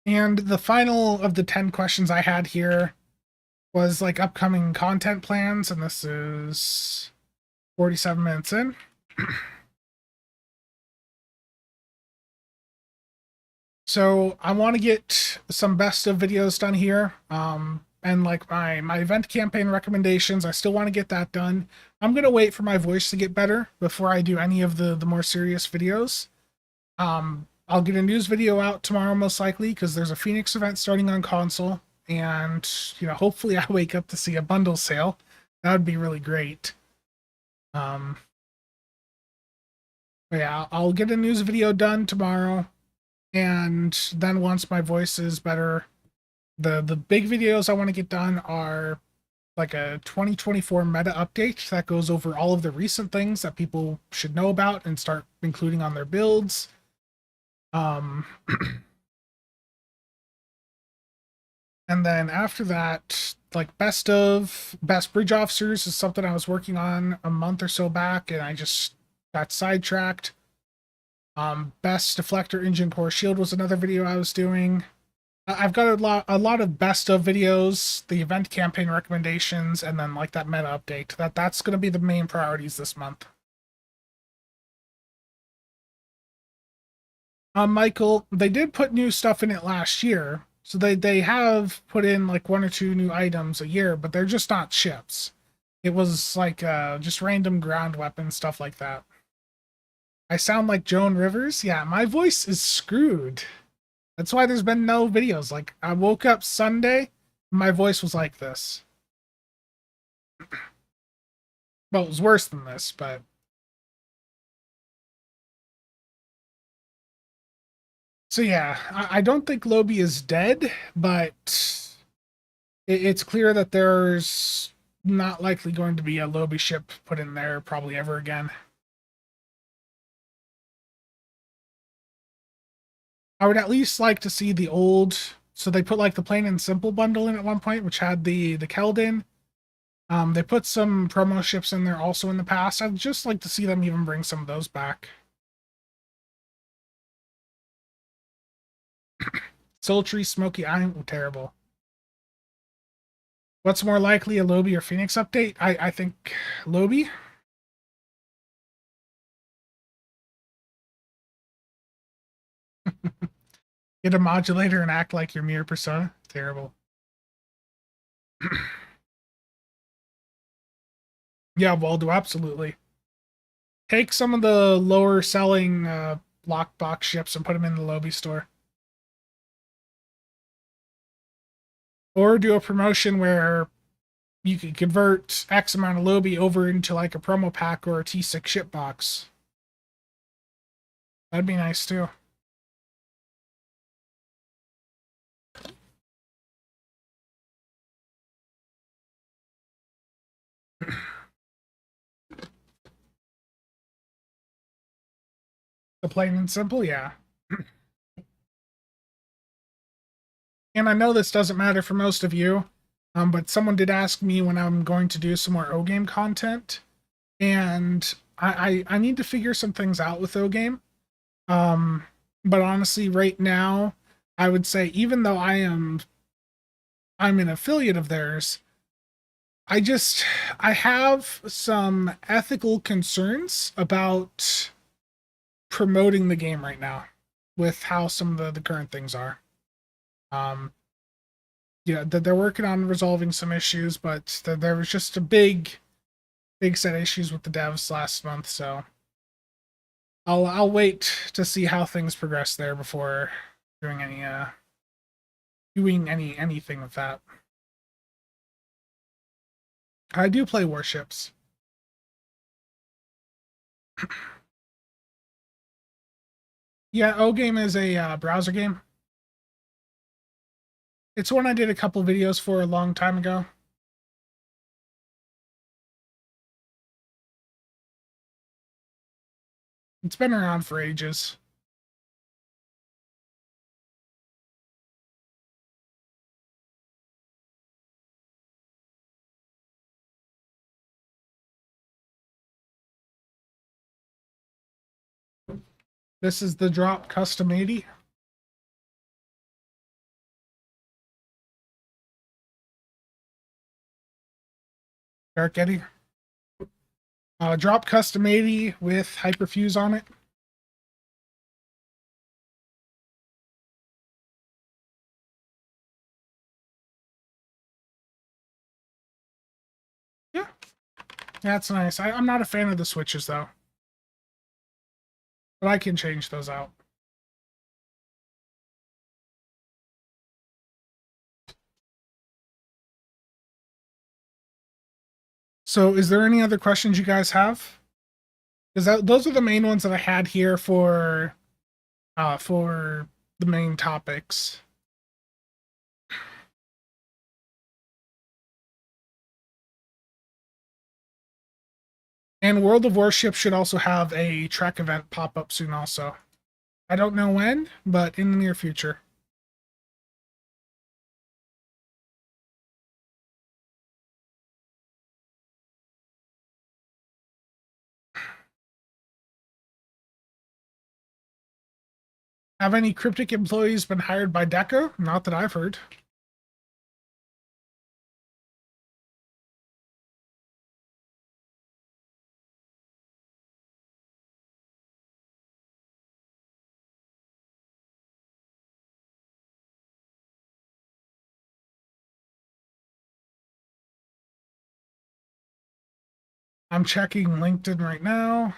And the final of the 10 questions I had here was like upcoming content plans, and this is 47 minutes in. So I want to get some best of videos done here. And like my event campaign recommendations, I still want to get that done. I'm gonna wait for my voice to get better before I do any of the more serious videos. I'll get a news video out tomorrow most likely because there's a Phoenix event starting on console, and hopefully I wake up to see a bundle sale. That would be really great. Um, yeah, I'll get a news video done tomorrow, and then once my voice is better, the big videos I want to get done are like a 2024 meta update that goes over all of the recent things that people should know about and start including on their builds. Um, and then after that, like best bridge officers is something I was working on a month or so back, and I just got sidetracked. Best deflector engine core shield was another video I was doing. I've got a lot of best of videos, the event campaign recommendations, and then like that meta update. That's going to be the main priorities this month. Michael, they did put new stuff in it last year, so they have put in like one or two new items a year, but they're just not ships. It was like just random ground weapon stuff like that. I sound like Joan Rivers. Yeah, my voice is screwed. That's why there's been no videos. Like I woke up Sunday, my voice was like this. Well, it was worse than this, but so yeah, I don't think Lobby is dead, but it's clear that there's not likely going to be a Lobby ship put in there probably ever again. I would at least like to see the old. So they put like the plain and simple bundle in at one point, which had the Keldon. They put some promo ships in there also in the past. I'd just like to see them even bring some of those back. Sultry, Smoky Island, terrible. What's more likely, a Lobby or Phoenix update? I think Lobby. Get a modulator and act like your mirror persona. Terrible. Yeah, Waldo, absolutely. Take some of the lower selling lockbox ships and put them in the Lobby store. Or do a promotion where you could convert X amount of Lobby over into like a promo pack or a T6 ship box. That'd be nice too. The plain and simple, yeah. And I know this doesn't matter for most of you, but someone did ask me when I'm going to do some more O game content, and I need to figure some things out with O game. But honestly, right now, I would say even though I'm an affiliate of theirs, I have some ethical concerns about promoting the game right now with how some of the current things are. Um, yeah, they're working on resolving some issues, but there was just a big set of issues with the devs last month, so I'll wait to see how things progress there before doing anything with that. I do play Warships. Yeah, O game is a browser game. It's one I did a couple videos for a long time ago. It's been around for ages. This is the drop custom 80. Dark Eddy. Drop custom 80 with hyperfuse on it. Yeah, that's nice. I'm not a fan of the switches though, but I can change those out. So, is there any other questions you guys have? Because those are the main ones that I had here for the main topics. And World of Warships should also have a track event pop up soon also. I don't know when, but in the near future. Have any cryptic employees been hired by Deca? Not that I've heard. I'm checking LinkedIn right now.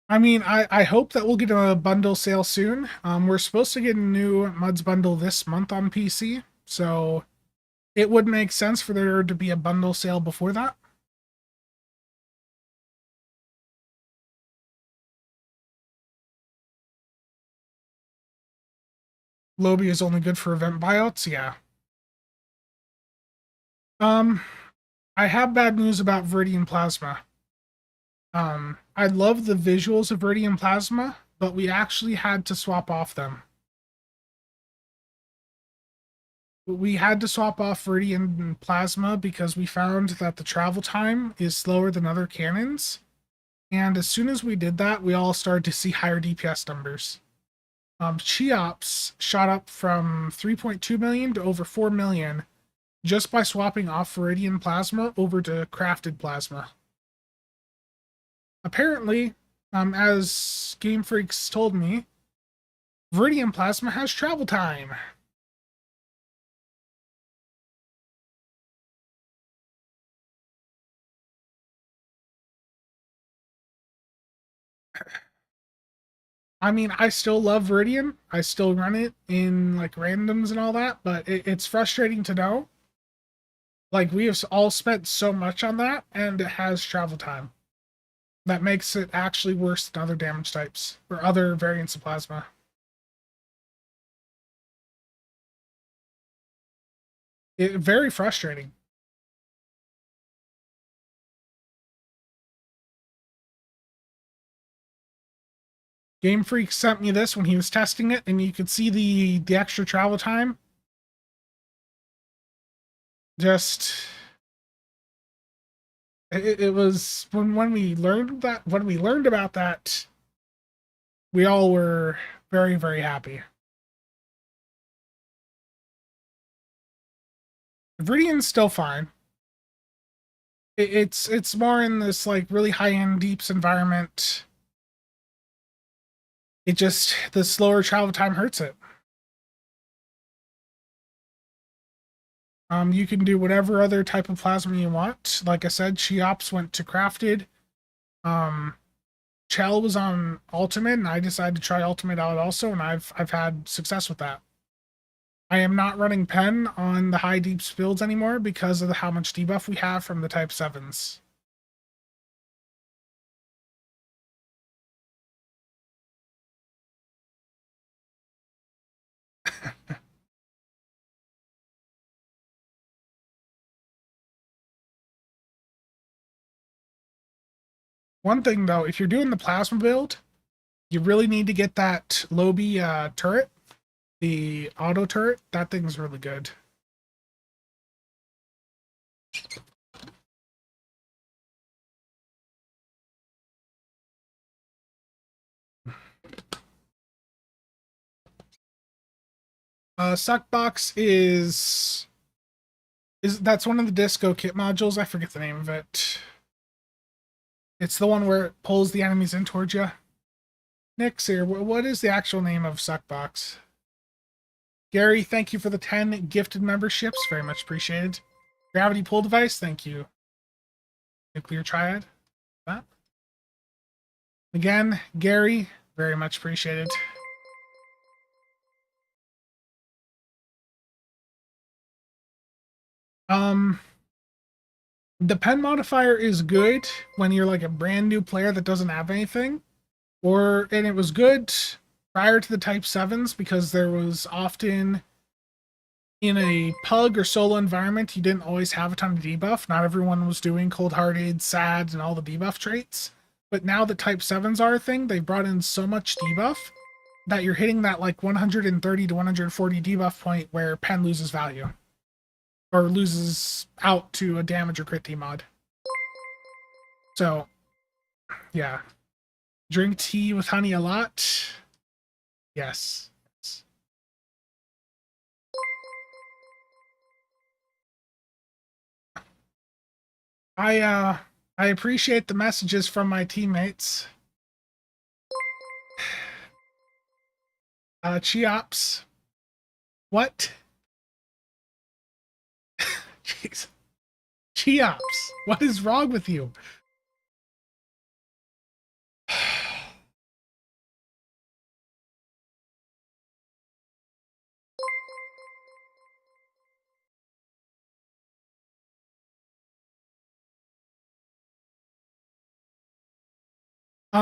I mean, I hope that we'll get a bundle sale soon. We're supposed to get a new Muds bundle this month on PC, so it would make sense for there to be a bundle sale before that. Lobby is only good for event buyouts, yeah. Um, I have bad news about Viridian Plasma. I love the visuals of Viridian Plasma, but we actually had to swap off them. We had to swap off Viridian Plasma because we found that the travel time is slower than other cannons. And as soon as we did that, we all started to see higher DPS numbers. Cheops shot up from 3.2 million to over 4 million just by swapping off Viridian Plasma over to Crafted Plasma. Apparently, as Game Freaks told me, Viridian Plasma has travel time. I mean, I still love Viridian. I still run it in like randoms and all that, but it's frustrating to know. Like, we have all spent so much on that, and it has travel time. That makes it actually worse than other damage types or other variants of plasma. Very frustrating. Game Freak sent me this when he was testing it, and you could see the extra travel time. Just it was when we learned about that, we all were very, very happy. Viridian's still fine. It's more in this like really high-end deeps environment. It just, the slower travel time hurts it. You can do whatever other type of plasma you want. Like I said, Cheops went to crafted. Chell was on ultimate, and I decided to try ultimate out also, and I've had success with that. I am not running pen on the high deep builds anymore because of how much debuff we have from the type 7s. One thing though, if you're doing the plasma build, you really need to get that Lobby turret, the auto turret. That thing's really good. Suckbox is that's one of the disco kit modules. I forget the name of it. It's the one where it pulls the enemies in towards you. Nick's here. What is the actual name of Suckbox? Gary, thank you for the 10 gifted memberships. Very much appreciated. Gravity pull device, thank you. Nuclear triad. That. Again, Gary, very much appreciated. The pen modifier is good when you're like a brand new player that doesn't have anything. And it was good prior to the type 7s because there was often in a pug or solo environment, you didn't always have a ton of debuff. Not everyone was doing cold-hearted, sad, and all the debuff traits. But now that type 7s are a thing, they brought in so much debuff that you're hitting that like 130 to 140 debuff point where pen loses value. Or loses out to a damage or crit mod. So, yeah. Drink tea with honey a lot. Yes. I appreciate the messages from my teammates. Cheops. What? Jeez. Cheops, what is wrong with you?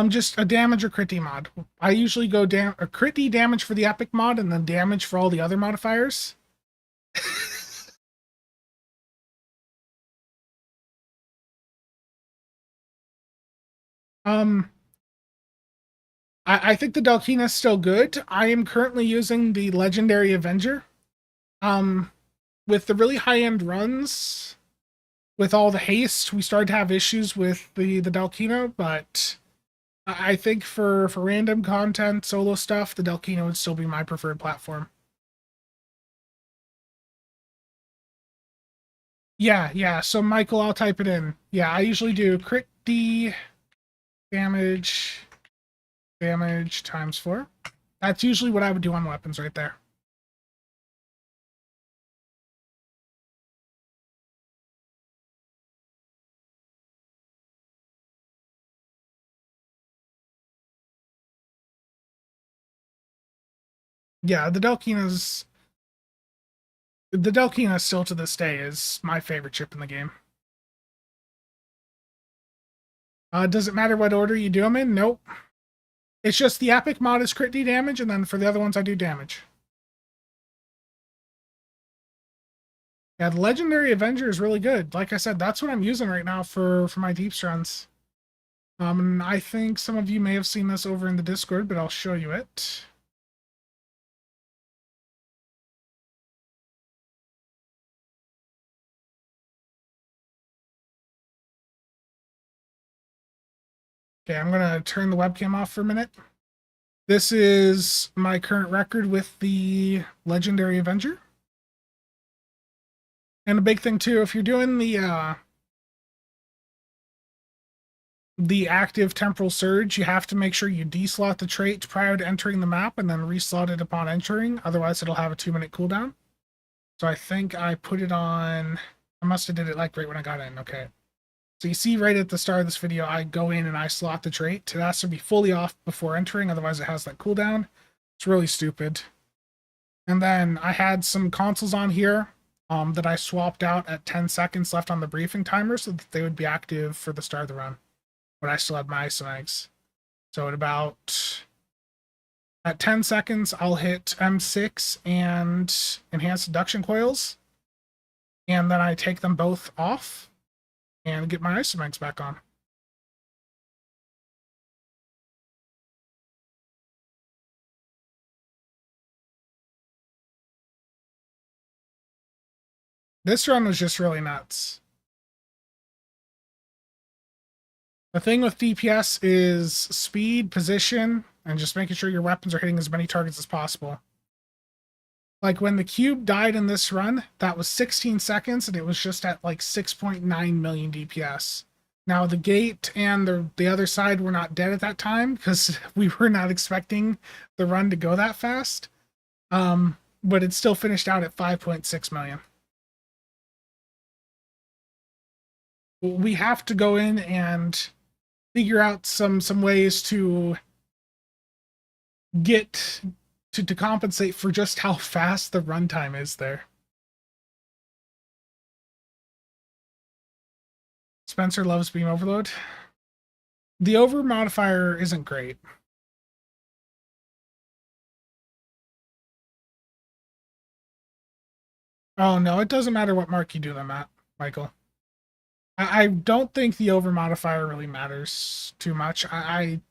Just a damage or crit mod. I usually go down a crit damage for the epic mod and then damage for all the other modifiers. I think the Dalkina is still good. I am currently using the Legendary Avenger. With the really high-end runs, with all the haste, we started to have issues with the Dalkina, but I think for random content, solo stuff, the Dalkina would still be my preferred platform. Yeah. So Michael, I'll type it in. Yeah, I usually do crit D damage times 4. That's usually what I would do on weapons right there. Yeah, the Dalkina still to this day is my favorite chip in the game. Does it matter what order you do them in? Nope. It's just the epic mod is crit D damage, and then for the other ones I do damage. Yeah, the Legendary Avenger is really good. Like I said, that's what I'm using right now for my deep runs. And I think some of you may have seen this over in the Discord, but I'll show you it. Okay, I'm gonna turn the webcam off for a minute. This is my current record with the Legendary Avenger. And a big thing too, if you're doing the active temporal surge, you have to make sure you deslot the trait prior to entering the map and then reslot it upon entering. Otherwise, it'll have a 2-minute cooldown. So I think I put it on. I must have did it like right when I got in. Okay. So you see right at the start of this video, I go in and I slot the trait. It has to be fully off before entering, otherwise it has that cooldown. It's really stupid. And then I had some consoles on here that I swapped out at 10 seconds left on the briefing timer so that they would be active for the start of the run. But I still had my ISOMAGs. So at 10 seconds, I'll hit M6 and enhanced induction coils. And then I take them both off and get my ISOMAGs back on. This run was just really nuts. The thing with DPS is speed, position, and just making sure your weapons are hitting as many targets as possible. Like when the cube died in this run, that was 16 seconds and it was just at like 6.9 million DPS. Now the gate and the other side were not dead at that time because we were not expecting the run to go that fast. But it still finished out at 5.6 million. We have to go in and figure out some ways to get to compensate for just how fast the runtime is there. Spencer loves beam overload. The over modifier isn't great. Oh no, it doesn't matter what mark you do them at, Michael. I don't think the over modifier really matters too much. I've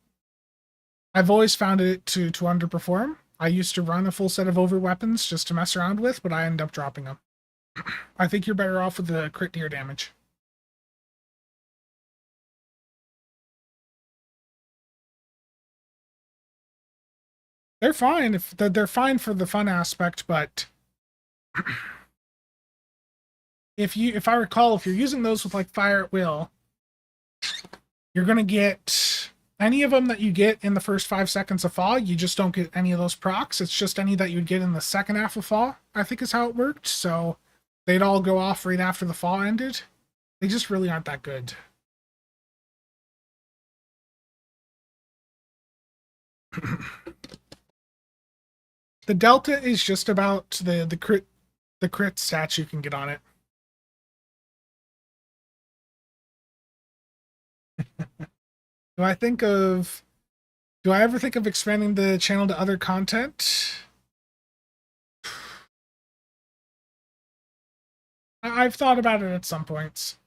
always found it to underperform. I used to run a full set of over weapons just to mess around with, but I end up dropping them. I think you're better off with the crit deer damage. They're fine if they're fine for the fun aspect, but if I recall, if you're using those with like fire at will, you're gonna get any of them that you get in the first 5 seconds of fall. You just don't get any of those procs. It's just any that you'd get in the second half of fall, I think is how it worked. So they'd all go off right after the fall ended. They just really aren't that good. The delta is just about the crit stats you can get on it. Do I ever think of expanding the channel to other content? I've thought about it at some points.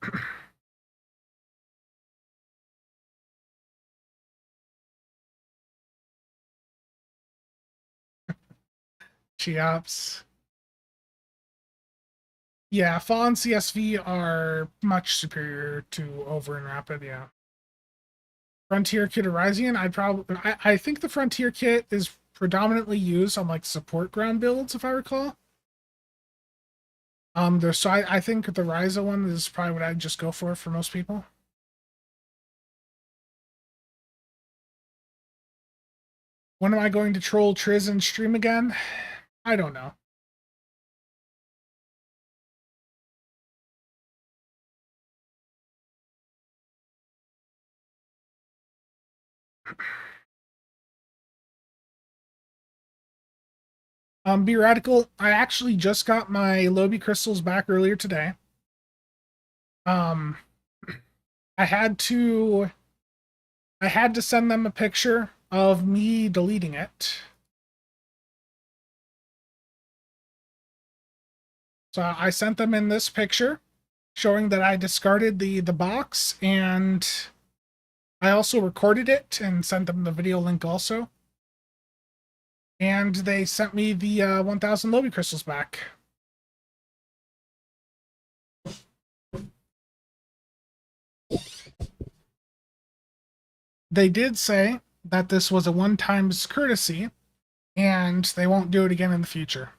Cheops. Yeah, Fall and CSV are much superior to Over and Rapid, yeah. Frontier Kit Horizon, I think the Frontier Kit is predominantly used on like support ground builds, if I recall. So I think the Ryza one is probably what I'd just go for most people. When am I going to troll Triz and stream again? I don't know. Be Radical, I actually just got my Lobi crystals back earlier today. I had to send them a picture of me deleting it. So I sent them in this picture showing that I discarded the box and I also recorded it and sent them the video link also. And they sent me the 1,000 Lobby crystals back. They did say that this was a one-time courtesy, and they won't do it again in the future.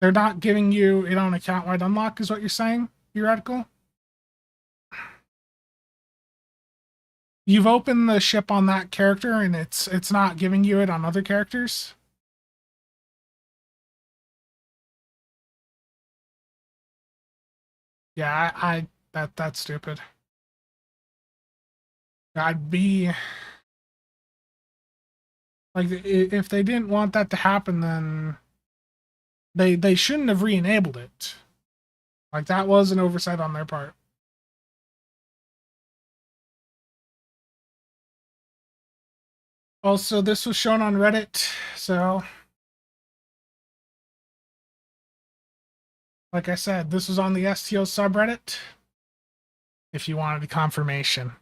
They're not giving you it on account-wide unlock, is what you're saying, theoretical? You've opened the ship on that character, and it's not giving you it on other characters? Yeah, that's stupid. I'd be like, if they didn't want that to happen, then they shouldn't have re-enabled it. Like, that was an oversight on their part. Also, this was shown on Reddit, so like I said, this was on the STO subreddit if you wanted a confirmation.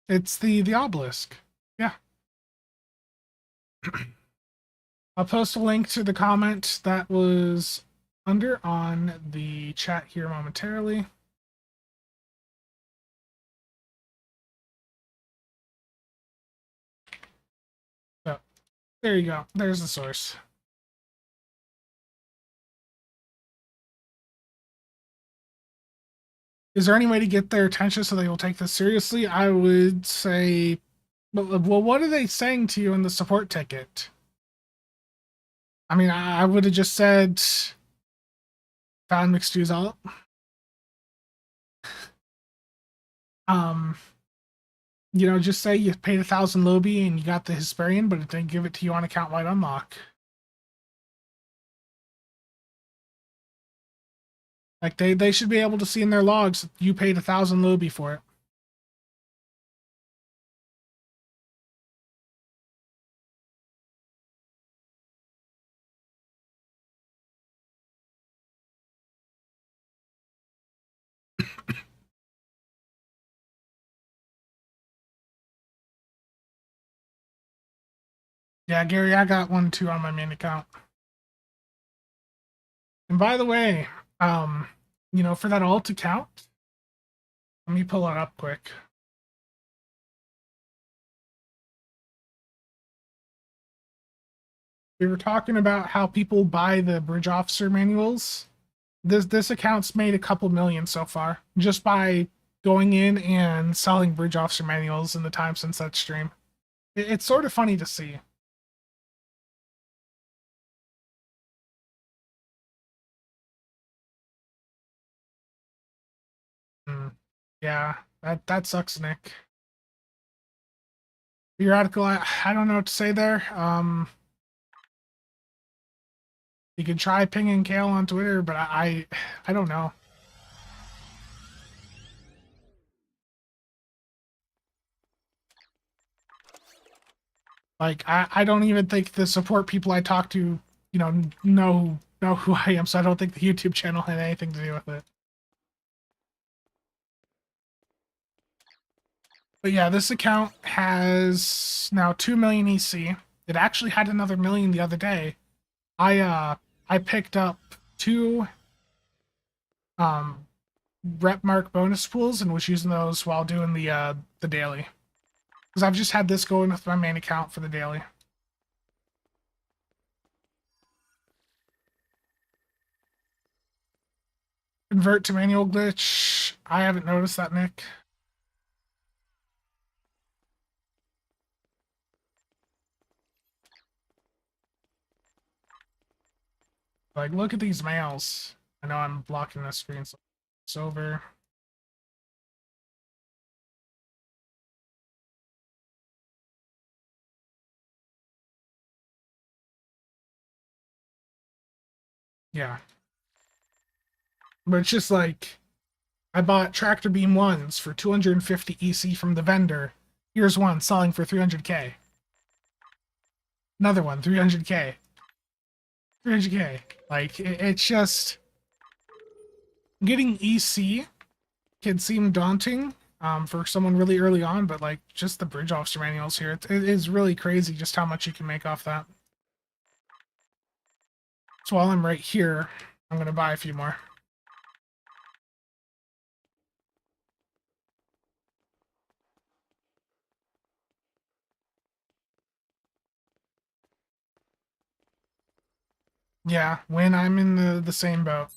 It's the obelisk. Yeah. I'll post a link to the comment that was under on the chat here momentarily. So, there you go. There's the source. Is there any way to get their attention so they will take this seriously? I would say, well, what are they saying to you in the support ticket? I mean, I would have just said, found mixed juice out. You know, just say you paid 1,000 Lobby and you got the Hesperian, but it didn't give it to you on account-wide unlock. Like, they should be able to see in their logs that you paid 1,000 Lobby for it. Yeah, Gary, I got one too on my main account. And by the way, you know, for that alt account, let me pull it up quick. We were talking about how people buy the bridge officer manuals. This account's made a couple million so far just by going in and selling bridge officer manuals in the time since that stream. It's sort of funny to see. Yeah, that sucks, Nick. Your article, I don't know what to say there. You can try pinging Kale on Twitter, but I don't know. Like, I don't even think the support people I talk to, you know who I am, so I don't think the YouTube channel had anything to do with it. But yeah, this account has now 2 million EC. It actually had another million the other day. I picked up 2 rep mark bonus pools and was using those while doing the daily. Because I've just had this going with my main account for the daily. Convert to manual glitch. I haven't noticed that, Nick. Like, look at these mails. I know I'm blocking the screen. So It's over. Yeah. But it's just like, I bought tractor beam ones for 250 EC from the vendor. Here's one selling for 300k. Another one, 300k. 300k. Like, it's just getting EC can seem daunting for someone really early on, but like just the bridge officer manuals here, it is really crazy just how much you can make off that. So while I'm right here, I'm gonna buy a few more. Yeah, when I'm in the same boat.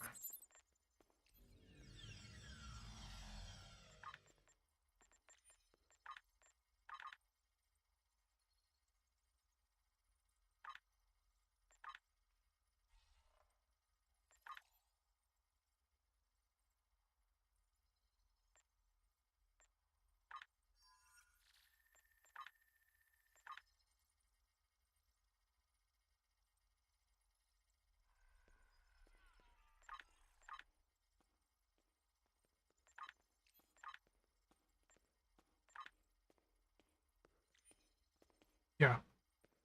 Yeah,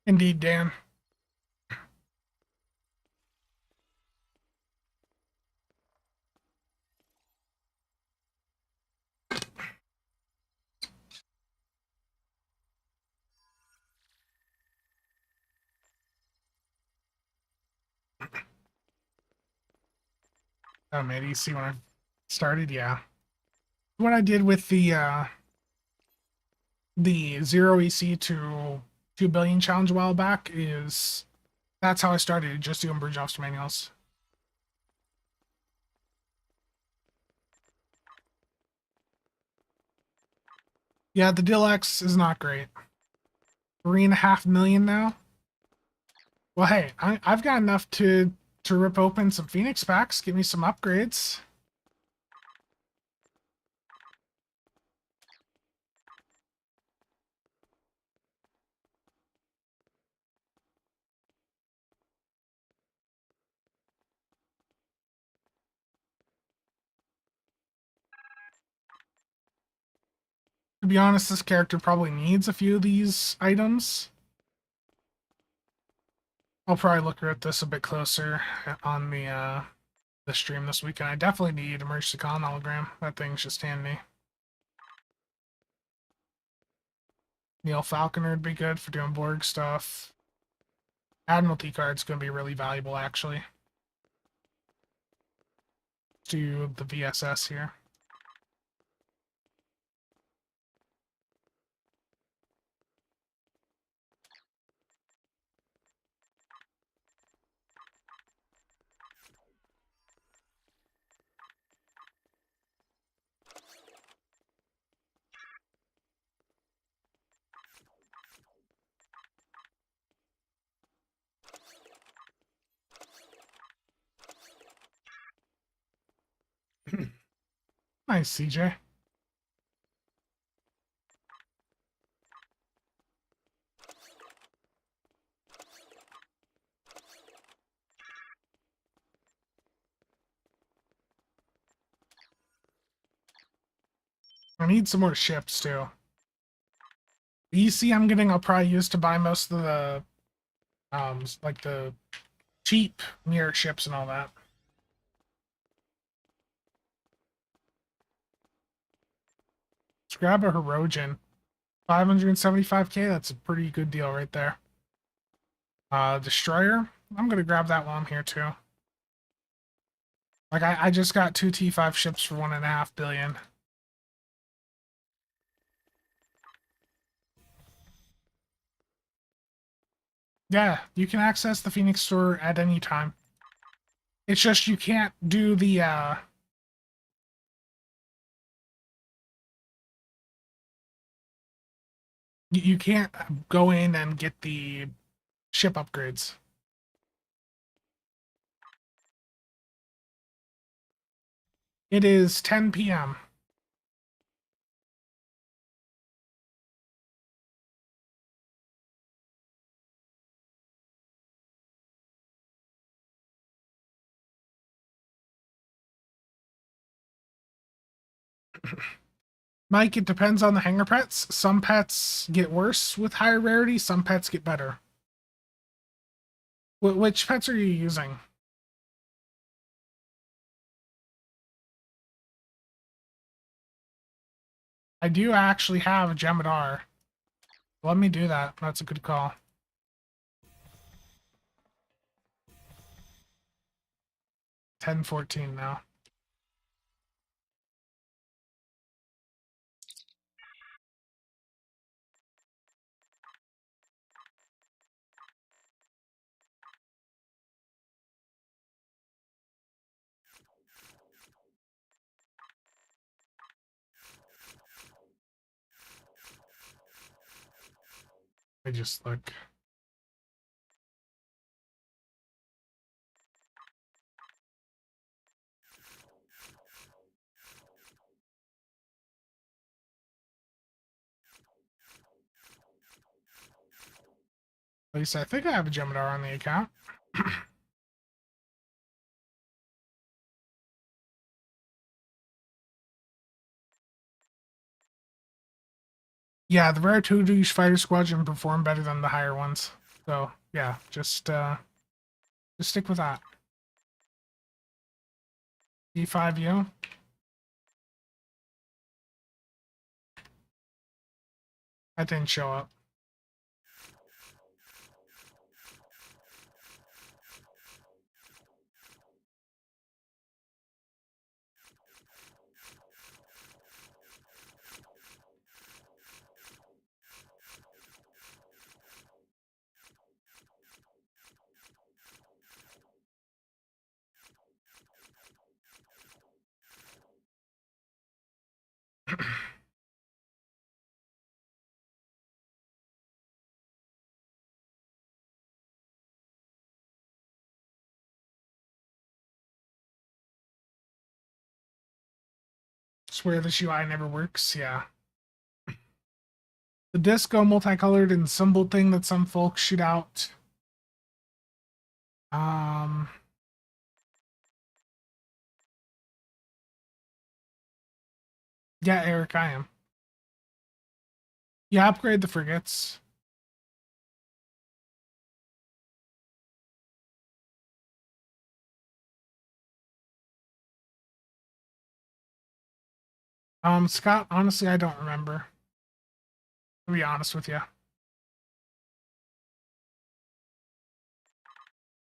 indeed, Dan. Oh, maybe you see when I started, yeah. What I did with the 0 EC to 2 billion challenge a while back is that's how I started, just doing bridge officer manuals. Yeah, the Deluxe is not great. 3.5 million now. Well, hey, I've got enough to rip open some Phoenix packs, give me some upgrades. To be honest, this character probably needs a few of these items. I'll probably look at this a bit closer on the stream this weekend. I definitely need Emergency Con hologram. That thing's just handy. Neil Falconer would be good for doing Borg stuff. Admiralty card's going to be really valuable, actually. To the VSS here. Nice, CJ. I need some more ships, too. The EC I'm getting, I'll probably use to buy most of the, like the cheap mirror ships and all that. Let's grab a Herogen. 575k, that's a pretty good deal right there. Destroyer, I'm gonna grab that while I'm here too. Like, I just got 2 T5 ships for 1.5 billion. Yeah, you can access the Phoenix store at any time. It's just you can't do the, you can't go in and get the ship upgrades. It is 10 p.m. Mike, it depends on the hanger pets. Some pets get worse with higher rarity, some pets get better. Which pets are you using? I do actually have a Jemadar. Let me do that. That's a good call. 10-14 now. I just look. At least I think I have a Jemadar on the account. Yeah, the rare 2-douche fighter squadron perform better than the higher ones. So yeah, just stick with that. E5U. That didn't show up. Swear this UI never works. Yeah. The disco multicolored and symbol thing that some folks shoot out. Um, yeah, Eric, I am. Yeah, upgrade the frigates. Scott, honestly, I don't remember. To be honest with you.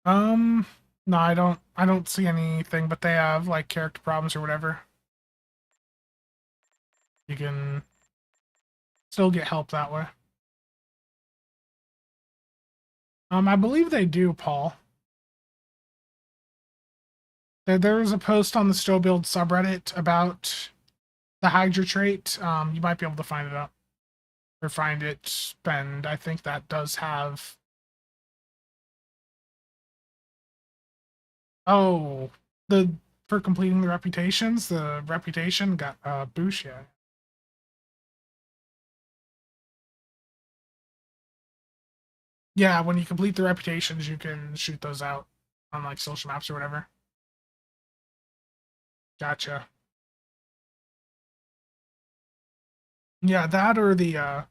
Um, no, I don't. I don't see anything, but they have like character problems or whatever. You can still get help that way. I believe they do, Paul. There was a post on the Stow Build subreddit about the Hydra trait. You might be able to find it up or find it. And I think that does have. Oh, the for completing the reputations, the reputation got boost. Yeah. Yeah, when you complete the reputations, you can shoot those out on like social maps or whatever. Gotcha. Yeah, that or the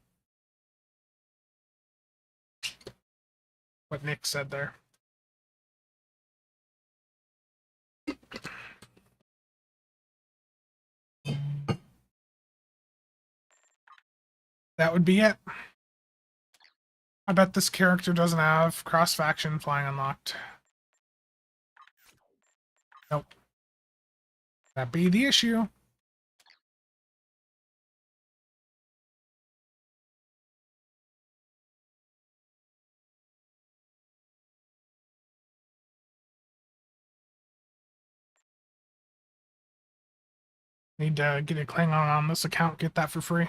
what Nick said there. That would be it. I bet this character doesn't have cross-faction flying unlocked. Nope. That'd be the issue. Need to get a Klingon on this account, get that for free.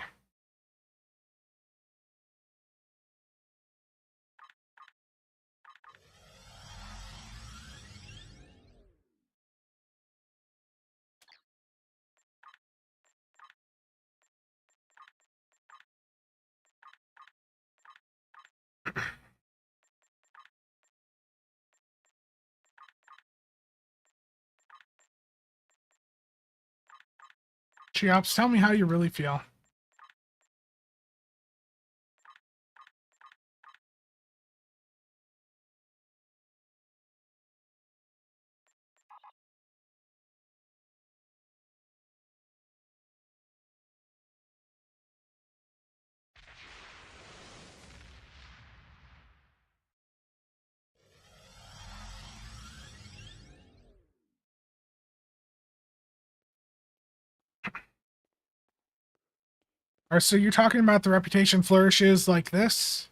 Cheops, tell me how you really feel. Or so you're talking about the reputation flourishes like this?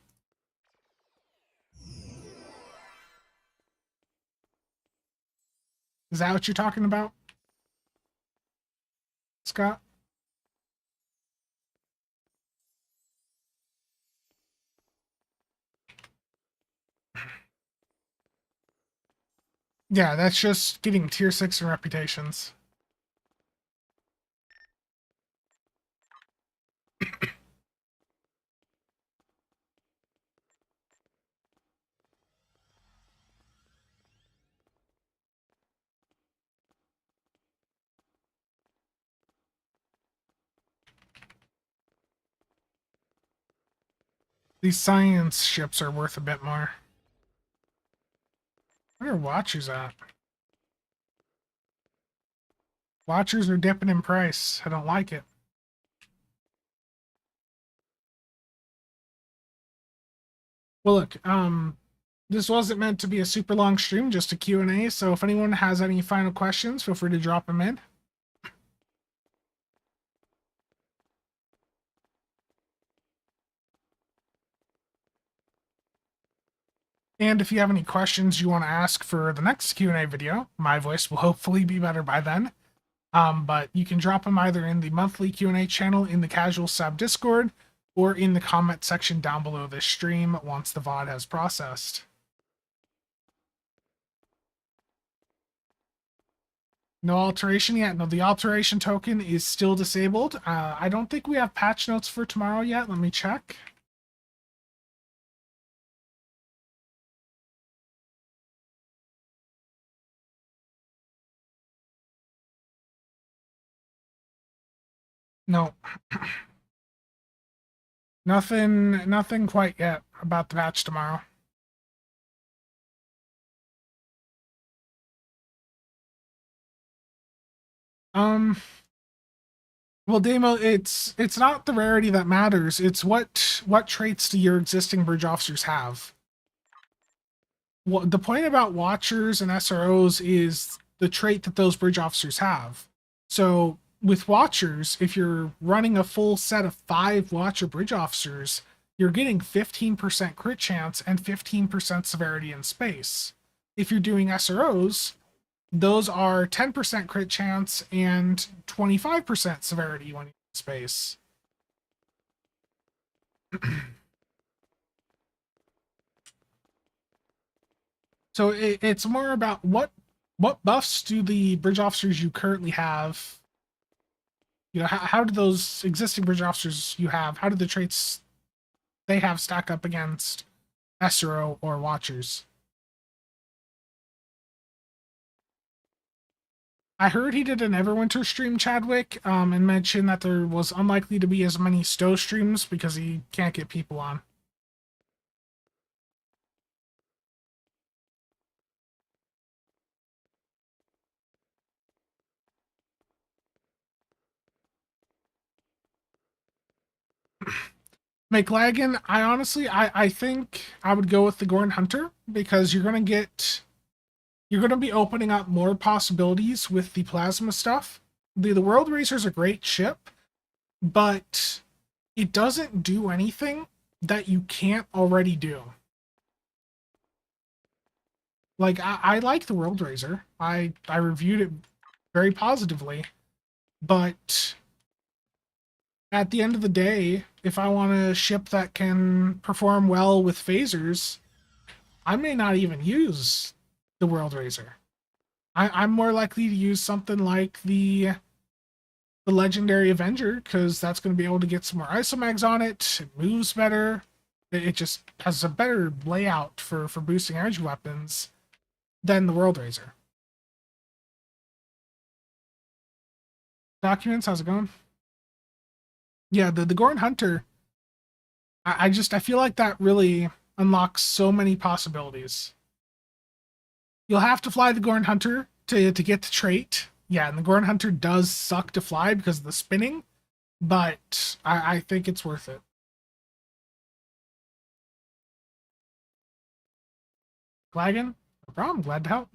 Is that what you're talking about, Scott? Yeah, that's just getting tier 6 in reputations. These science ships are worth a bit more. Where are Watchers at? Watchers are dipping in price. I don't like it. Well, look, this wasn't meant to be a super long stream, just a Q&A, so if anyone has any final questions, feel free to drop them in. And if you have any questions you want to ask for the next Q&A video, my voice will hopefully be better by then. But you can drop them either in the monthly Q&A channel in the CasualSAB Discord or in the comment section down below this stream once the VOD has processed. No alteration yet? No, the alteration token is still disabled. I don't think we have patch notes for tomorrow yet. Let me check. No. Nothing quite yet about the patch tomorrow. Well, Damo, it's not the rarity that matters. It's what traits do your existing bridge officers have? What the point about Watchers and SROs is the trait that those bridge officers have. So with Watchers, if you're running a full set of 5 Watcher bridge officers, you're getting 15% crit chance and 15% severity in space. If you're doing SROs, those are 10% crit chance and 25% severity when you're in space. So it's more about what buffs do the bridge officers you currently have, you know, how do those existing bridge officers you have, how do the traits they have stack up against SRO or Watchers? I heard he did an Everwinter stream, Chadwick, and mentioned that there was unlikely to be as many Stowe streams because he can't get people on. McLagan, I think I would go with the Gorn Hunter because you're gonna be opening up more possibilities with the plasma stuff. The World Racer is a great ship, but it doesn't do anything that you can't already do. Like I like the World Racer. I reviewed it very positively, but at the end of the day, if I want a ship that can perform well with phasers, I may not even use the World Racer. I'm more likely to use something like the Legendary Avenger because that's going to be able to get some more isomags on it. It moves better. It just has a better layout for boosting energy weapons than the World Racer. Documents, how's it going? Yeah, the Gorin Hunter, I feel like that really unlocks so many possibilities. You'll have to fly the Gorin Hunter to get the trait. Yeah, and the Gorin Hunter does suck to fly because of the spinning, but I think it's worth it. Glagon, no problem, glad to help.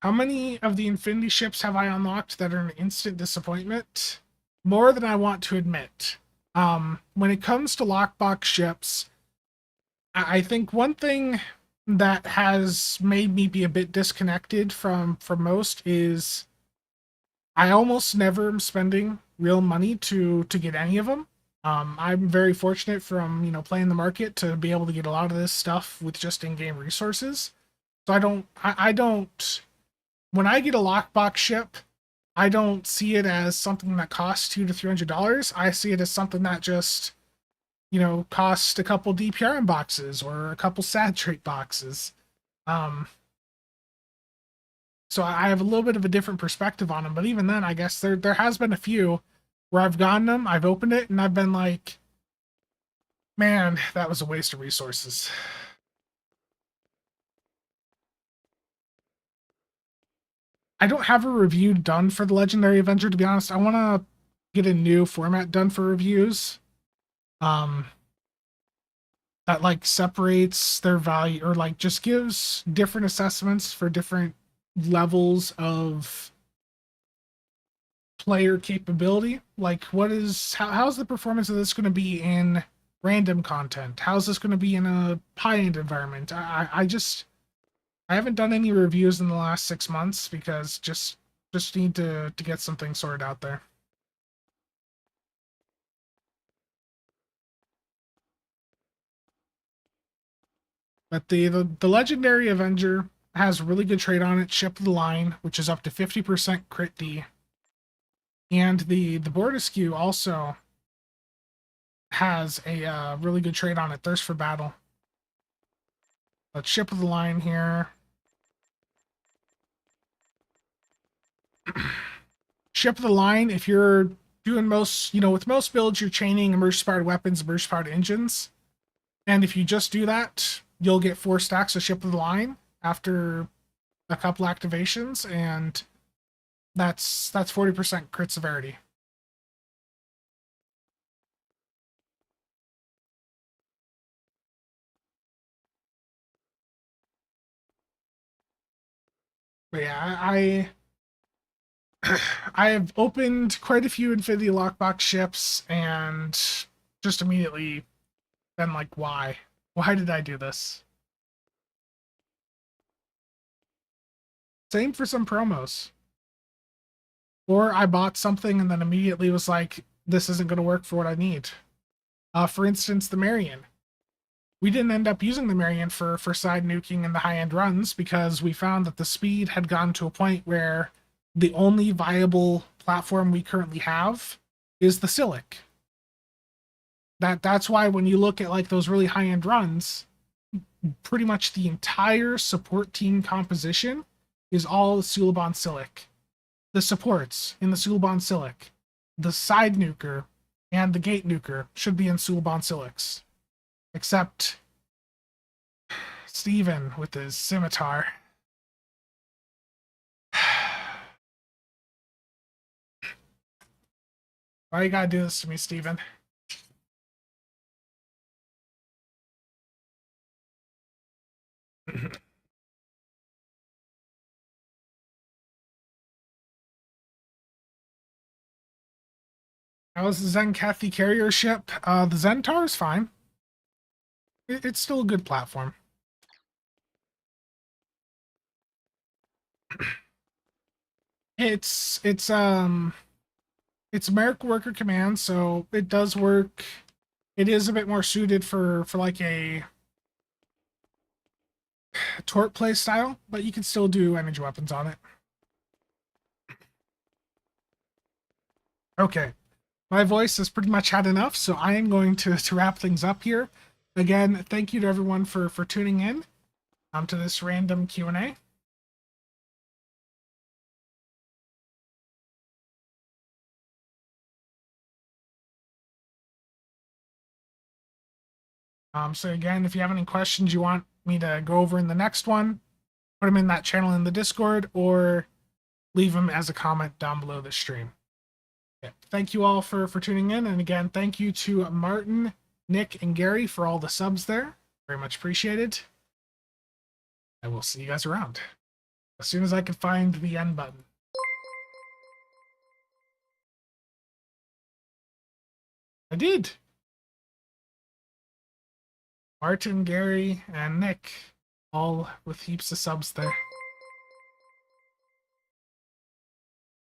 How many of the Infinity ships have I unlocked that are an instant disappointment? More than I want to admit. When it comes to lockbox ships, I think one thing that has made me be a bit disconnected from most is I almost never am spending real money to get any of them. I'm very fortunate from playing the market to be able to get a lot of this stuff with just in-game resources. So I don't when I get a lockbox ship, I don't see it as something that costs $200 to $300. I see it as something that just cost a couple DPRM boxes or a couple sad trait boxes. Um, so I have a little bit of a different perspective on them. But even then, I guess there has been a few where I've gotten them, I've opened it, and I've been like, man, that was a waste of resources. I don't have a review done for the Legendary Avenger, to be honest. I want to get a new format done for reviews. Um, that like separates their value or like just gives different assessments for different levels of player capability. Like how's the performance of this going to be in random content? How's this going to be in a high-end environment? I haven't done any reviews in the last 6 months because just need to get something sorted out there. But the Legendary Avenger has a really good trait on it, Ship of the Line, which is up to 50% crit D. And the Bordeaux also has a really good trait on it, Thirst for Battle. But Ship of the Line here. Ship of the Line, if you're doing most, with most builds, you're chaining immersion-powered weapons, immersion-powered engines. And if you just do that, you'll get 4 stacks of Ship of the Line after a couple activations, and that's 40% crit severity. But yeah, I have opened quite a few Infinity Lockbox ships and just immediately been like, why? Why did I do this? Same for some promos. Or I bought something and then immediately was like, this isn't going to work for what I need. For instance, the Marion. We didn't end up using the Marion for side nuking in the high-end runs because we found that the speed had gone to a point where the only viable platform we currently have is the Silic. That's why when you look at like those really high-end runs, pretty much the entire support team composition is all Suliban Silic. The supports in the Suliban Silic, the side nuker, and the gate nuker should be in Suliban Silics. Except Steven with his scimitar. Why you gotta do this to me, Steven? How's the Zenkathi carrier ship? The Zentar is fine. It's still a good platform. It's American Worker Command, so it does work. It is a bit more suited for like a tort play style, but you can still do energy weapons on it. Okay. My voice has pretty much had enough, so I am going to wrap things up here. Again, thank you to everyone for tuning in to this random Q&A. So again, if you have any questions you want me to go over in the next one, put them in that channel in the Discord or leave them as a comment down below the stream. Yeah. Thank you all for tuning in. And again, thank you to Martin, Nick, and Gary for all the subs there. Very much appreciated. I will see you guys around as soon as I can find the end button. I did. Martin, Gary, and Nick, all with heaps of subs there.